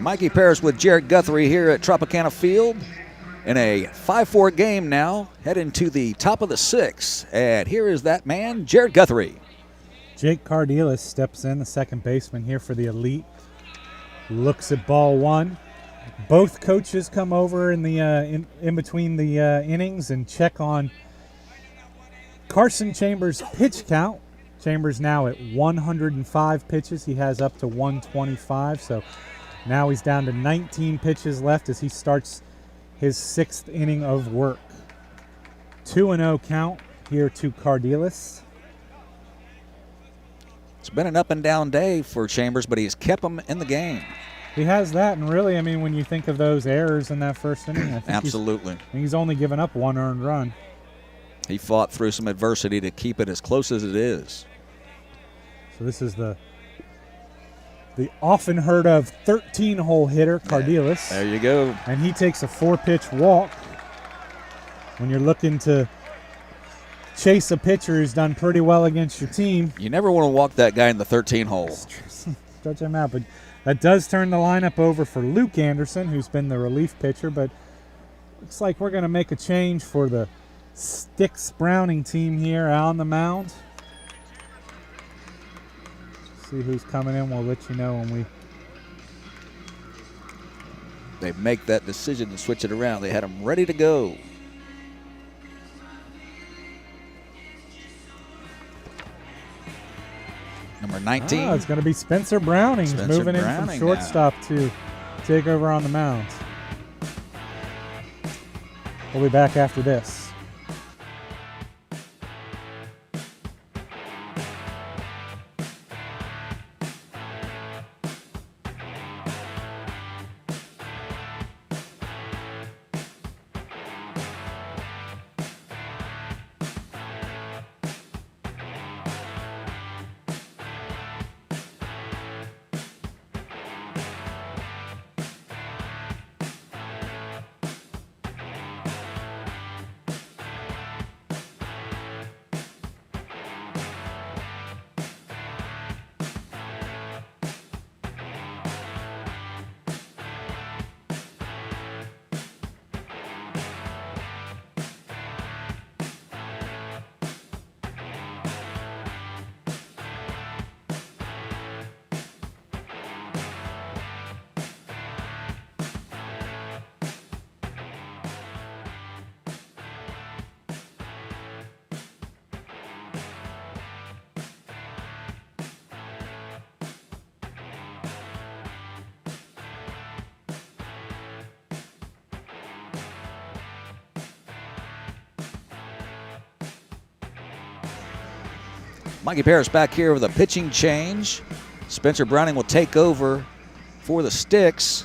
Mikey Paris with Jared Guthrie here at Tropicana Field in a 5-4 game now, heading to the top of the 6th. And here is that man, Jared Guthrie. Jake Cardelis steps in, the second baseman here for the Elite. Looks at ball one. Both coaches come over in the in between the innings and check on Carson Chambers' pitch count. Chambers now at 105 pitches. He has up to 125, so now he's down to 19 pitches left as he starts his 6th inning of work. 2-0 count here to Cardelis. It's been an up and down day for Chambers, but he's kept him in the game. He has that, and really, I mean, when you think of those errors in that first inning, I think absolutely. He's only given up 1 earned run. He fought through some adversity to keep it as close as it is. So this is the often heard of 13-hole hitter, Cardelis. There you go. And he takes a 4-pitch walk. When you're looking to chase a pitcher who's done pretty well against your team, you never want to walk that guy in the 13-hole. Stretch him out, but that does turn the lineup over for Luke Anderson, who's been the relief pitcher. But looks like we're going to make a change for the Sticks Browning team here on the mound. See who's coming in. We'll let you know when they make that decision to switch it around. They had him ready to go. Number 19. It's going to be Spencer Browning. He's moving in from shortstop to take over on the mound. We'll be back after this. Mikey Paris back here with a pitching change. Spencer Browning will take over for the Sticks.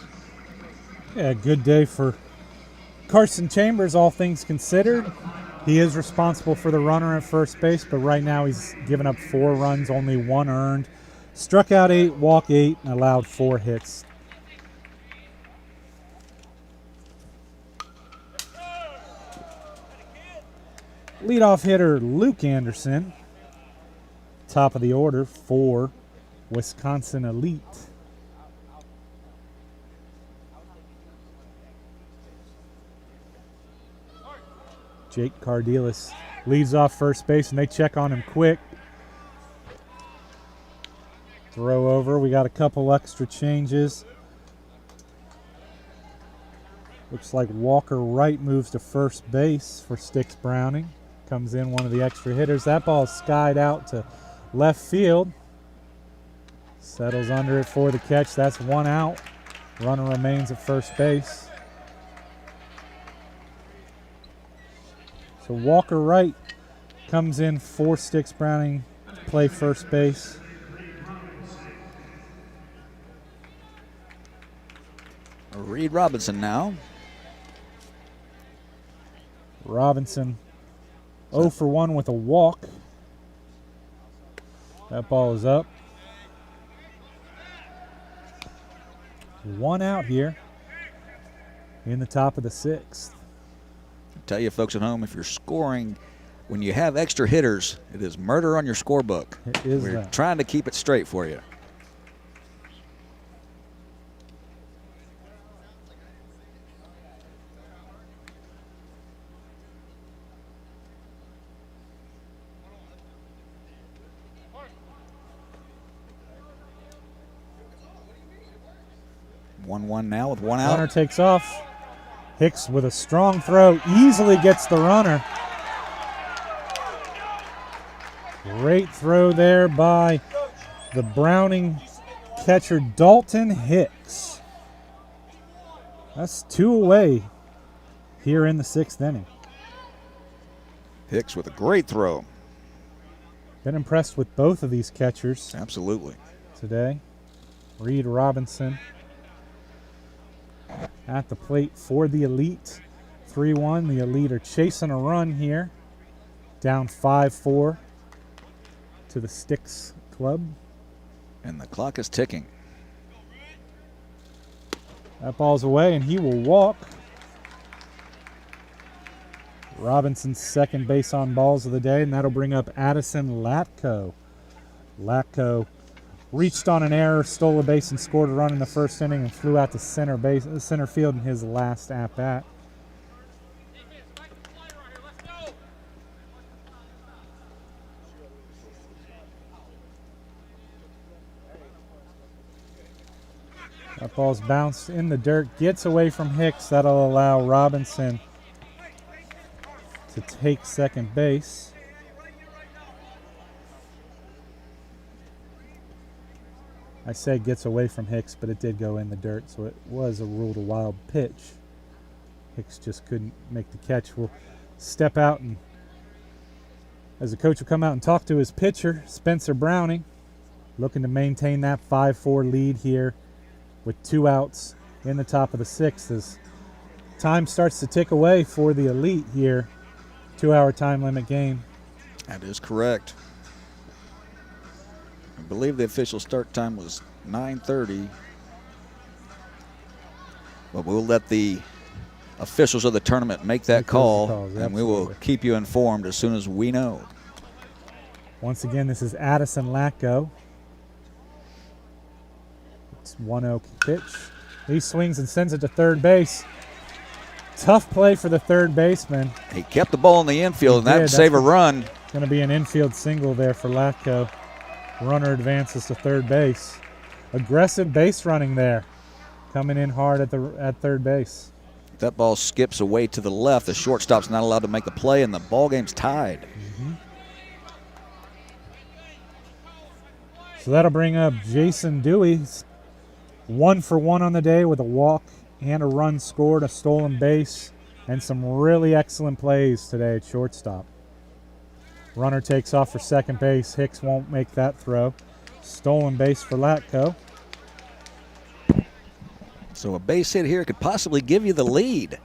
Yeah, good day for Carson Chambers, all things considered. He is responsible for the runner at first base, but right now he's given up 4 runs, only 1 earned. Struck out 8, walked 8, and allowed 4 hits. Leadoff hitter Luke Anderson. Top of the order for Wisconsin Elite. Jake Cardelis leads off first base, and they check on him quick. Throw over. We got a couple extra changes. Looks like Walker Wright moves to first base for Sticks Browning. Comes in one of the extra hitters. That ball is skied out to left field. Settles under it for the catch. That's 1 out. Runner remains at first base. So Walker Wright comes in for Sticks Browning to play first base. Reed Robinson now. Robinson 0 for 1 with a walk. That ball is up. 1 out here in the top of the 6th. I tell you folks at home, if you're scoring when you have extra hitters, it is murder on your scorebook. It is. We're trying to keep it straight for you. 1-1 now with one out. Runner takes off. Hicks with a strong throw, easily gets the runner. Great throw there by the Browning catcher, Dalton Hicks. That's 2 away here in the 6th inning. Hicks with a great throw. Been impressed with both of these catchers Absolutely. today. Reed Robinson at the plate for the Elite. 3-1. The Elite are chasing a run here. Down 5-4 to the Sticks Club. And the clock is ticking. That ball's away, and he will walk. Robinson's second base on balls of the day, and that'll bring up Addison Lacko. Lacko reached on an error, stole a base, and scored a run in the first inning and flew out to center field in his last at-bat. That ball's bounced in the dirt, gets away from Hicks. That'll allow Robinson to take second base. I say gets away from Hicks, but it did go in the dirt, so it was a ruled a wild pitch. Hicks just couldn't make the catch. We'll step out, and as the coach will come out and talk to his pitcher, Spencer Browning, looking to maintain that 5-4 lead here with 2 outs in the top of the 6th as time starts to tick away for the Elite here. 2-hour time limit game. That is correct. I believe the official start time was 9:30. But we'll let the officials of the tournament make that call, and we will keep you informed as soon as we know. Once again, this is Addison Lacko. It's 1-0 pitch. He swings and sends it to third base. Tough play for the third baseman. He kept the ball in the infield, and that would save a run. Going to be an infield single there for Lacko. Runner advances to third base. Aggressive base running there. Coming in hard at third base. That ball skips away to the left. The shortstop's not allowed to make the play, and the ball game's tied. Mm-hmm. So that'll bring up Jason Dewey. 1 for 1 on the day with a walk and a run scored, a stolen base, and some really excellent plays today at shortstop. Runner takes off for second base. Hicks won't make that throw. Stolen base for Lacko. So a base hit here could possibly give you the lead.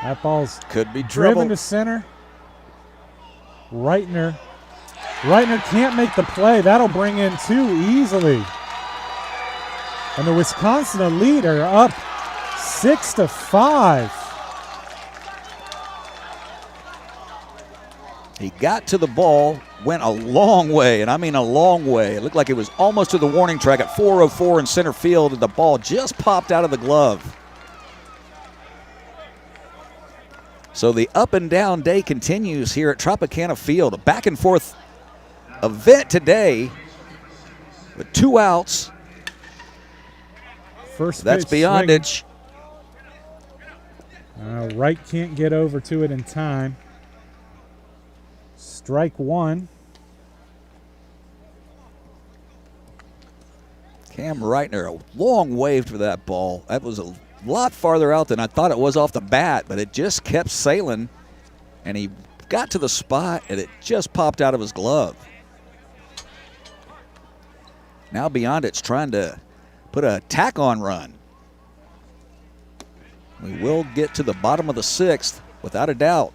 That ball's could be driven to center. Reitner can't make the play. That'll bring in 2 easily. And the Wisconsin Elite are up 6-5. He got to the ball, went a long way, and I mean a long way. It looked like it was almost to the warning track at 4:04 in center field, and the ball just popped out of the glove. So the up and down day continues here at Tropicana Field. A back and forth event today with 2 outs. First That's Beyondich. Wright can't get over to it in time. Strike 1. Cam Reitner, a long wave for that ball. That was a lot farther out than I thought it was off the bat, but it just kept sailing, and he got to the spot, and it just popped out of his glove. Now Beyondich trying to put a tack-on run. We will get to the bottom of the 6th, without a doubt.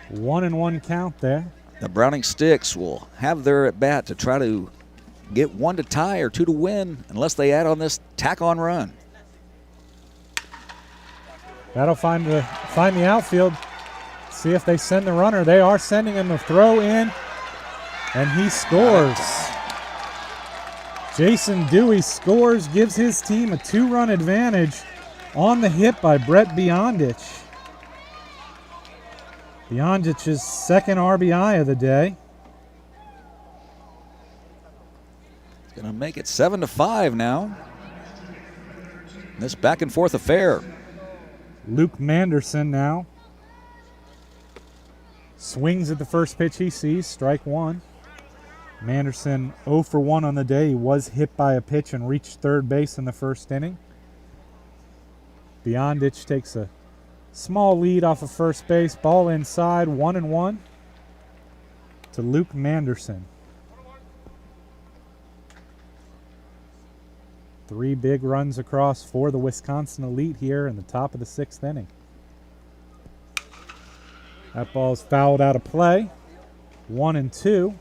1-1 count there. The Browning Sticks will have their at-bat to try to get 1 to tie or 2 to win, unless they add on this tack-on run. That'll find the outfield. See if they send the runner. They are sending him a throw in, and he scores. Jason Dewey scores, gives his team a 2-run advantage on the hit by Brett Beyondich. Beyondic's second RBI of the day. Going to make it 7-5 now. This back and forth affair. Luke Manderson now swings at the first pitch he sees, strike one. Manderson 0 for 1 on the day. He was hit by a pitch and reached third base in the first inning. Beyondich takes a small lead off of first base. Ball inside, 1-1 to Luke Manderson. 3 big runs across for the Wisconsin Elite here in the top of the 6th inning. That ball's fouled out of play. 1-2.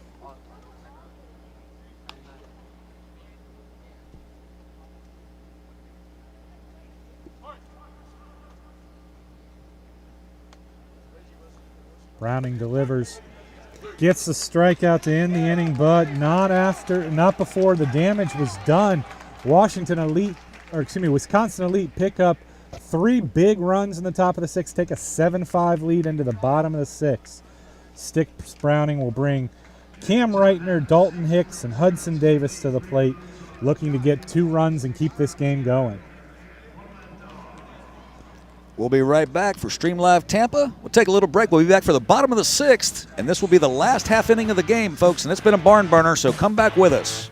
Browning delivers, gets the strikeout to end the inning, but not before the damage was done. Wisconsin Elite pick up 3 big runs in the top of the 6th, take a 7-5 lead into the bottom of the 6th. Sticks Browning will bring Cam Reitner, Dalton Hicks, and Hudson Davis to the plate, looking to get 2 runs and keep this game going. We'll be right back for Stream Live Tampa. We'll take a little break. We'll be back for the bottom of the 6th, and this will be the last half inning of the game, folks, and it's been a barn burner, so come back with us.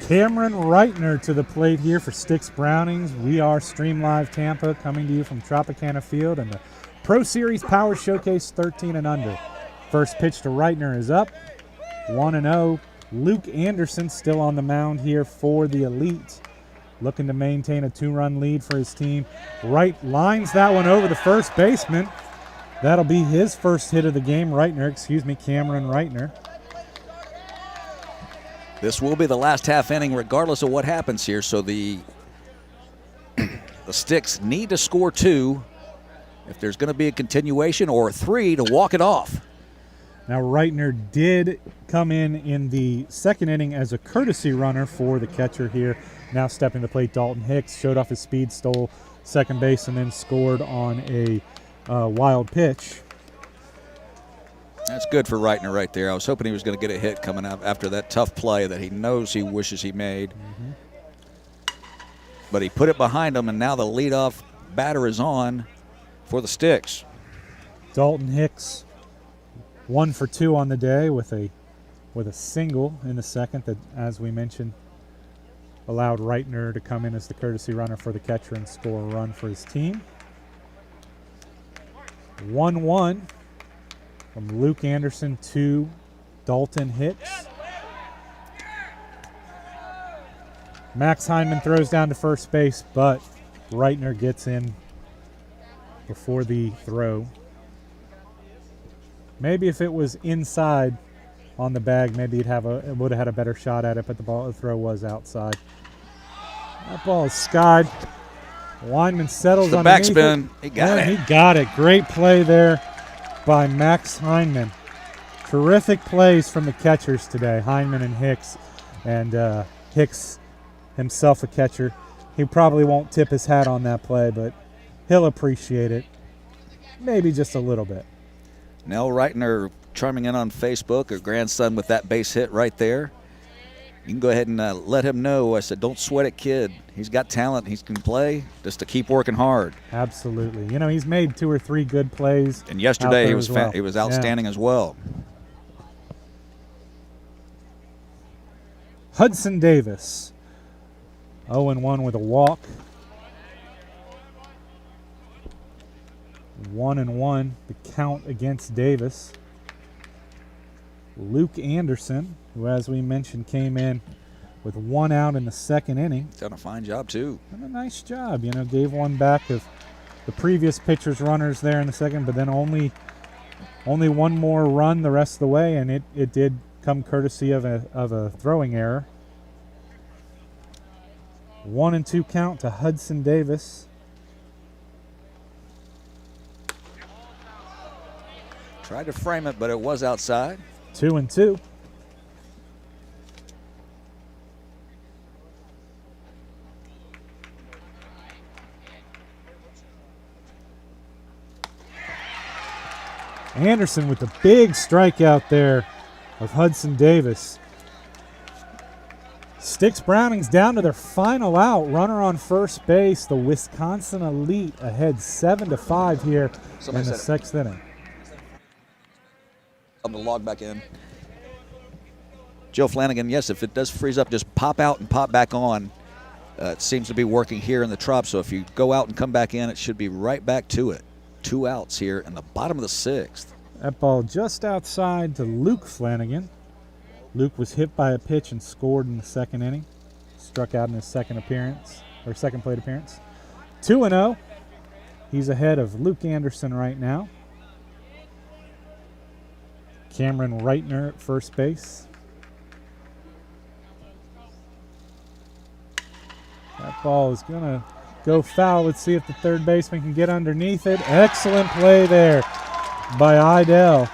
Cameron Reitner to the plate here for Sticks Brownings. We are Stream Live Tampa, coming to you from Tropicana Field and the Pro Series Power Showcase 13 and under. First pitch to Reitner is up, 1-0. Luke Anderson still on the mound here for the Elite, looking to maintain a 2-run lead for his team. Wright lines that one over the first baseman. That'll be his first hit of the game. Cameron Reitner. This will be the last half inning regardless of what happens here, so the Sticks need to score 2 if there's going to be a continuation, or 3 to walk it off. Now Reitner did come in the second inning as a courtesy runner for the catcher here. Now stepping to the plate, Dalton Hicks showed off his speed, stole second base, and then scored on a wild pitch. That's good for Reitner right there. I was hoping he was going to get a hit coming up after that tough play that he knows he wishes he made. But he put it behind him, and now the leadoff batter is on for the Sticks. Dalton Hicks 1 for 2 on the day with a single in the second that, as we mentioned, allowed Reitner to come in as the courtesy runner for the catcher and score a run for his team. 1-1 from Luke Anderson to Dalton Hicks. Max Heineman throws down to first base, but Reitner gets in before the throw. Maybe if it was inside on the bag, maybe it would have had a better shot at it, but the throw was outside. That ball is skied. Weinman settles on the backspin. He got it. He got it. Great play there by Max Heineman. Terrific plays from the catchers today, Heineman and Hicks. And Hicks himself a catcher. He probably won't tip his hat on that play, but he'll appreciate it. Maybe just a little bit. Nell Reitner chiming in on Facebook, her grandson with that base hit right there. You can go ahead and let him know. I said, don't sweat it, kid. He's got talent. He can play. Just to keep working hard. Absolutely. You know, he's made 2 or 3 good plays. And yesterday he was well. outstanding as well. Hudson Davis, 0-1 with a walk. 1-1, the count against Davis. Luke Anderson, who, as we mentioned, came in with 1 out in the second inning. He's done a fine job, too. Done a nice job, you know, gave one back of the previous pitcher's runners there in the second, but then only one more run the rest of the way, and it did come courtesy of a throwing error. 1-2 count to Hudson Davis. Tried to frame it, but it was outside. 2-2. Anderson with the big strikeout there of Hudson Davis. Sticks Brownings down to their final out. Runner on first base. The Wisconsin Elite ahead 7-5 here in the 6th inning. I'm going to log back in. Joe Flanagan, yes, if it does freeze up, just pop out and pop back on. It seems to be working here in the Trop, so if you go out and come back in, it should be right back to it. 2 outs here in the bottom of the 6th. That ball just outside to Luke Flanagan. Luke was hit by a pitch and scored in the second inning. Struck out in his second plate appearance. 2-0. He's ahead of Luke Anderson right now. Cameron Reitner at first base. That ball is going to go foul. Let's see if the third baseman can get underneath it. Excellent play there by Idell.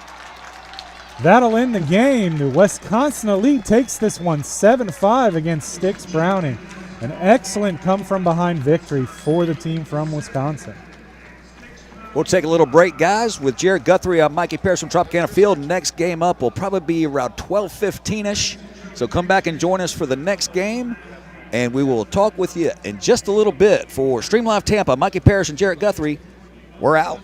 That'll end the game. The Wisconsin Elite takes this one 7-5 against Sticks Browning. An excellent come-from-behind victory for the team from Wisconsin. We'll take a little break, guys, with Jared Guthrie on Mikey Parrish from Tropicana Field. Next game up will probably be around 12:15-ish. So come back and join us for the next game, and we will talk with you in just a little bit. For Stream Live Tampa, Mikey Parrish and Jared Guthrie, we're out.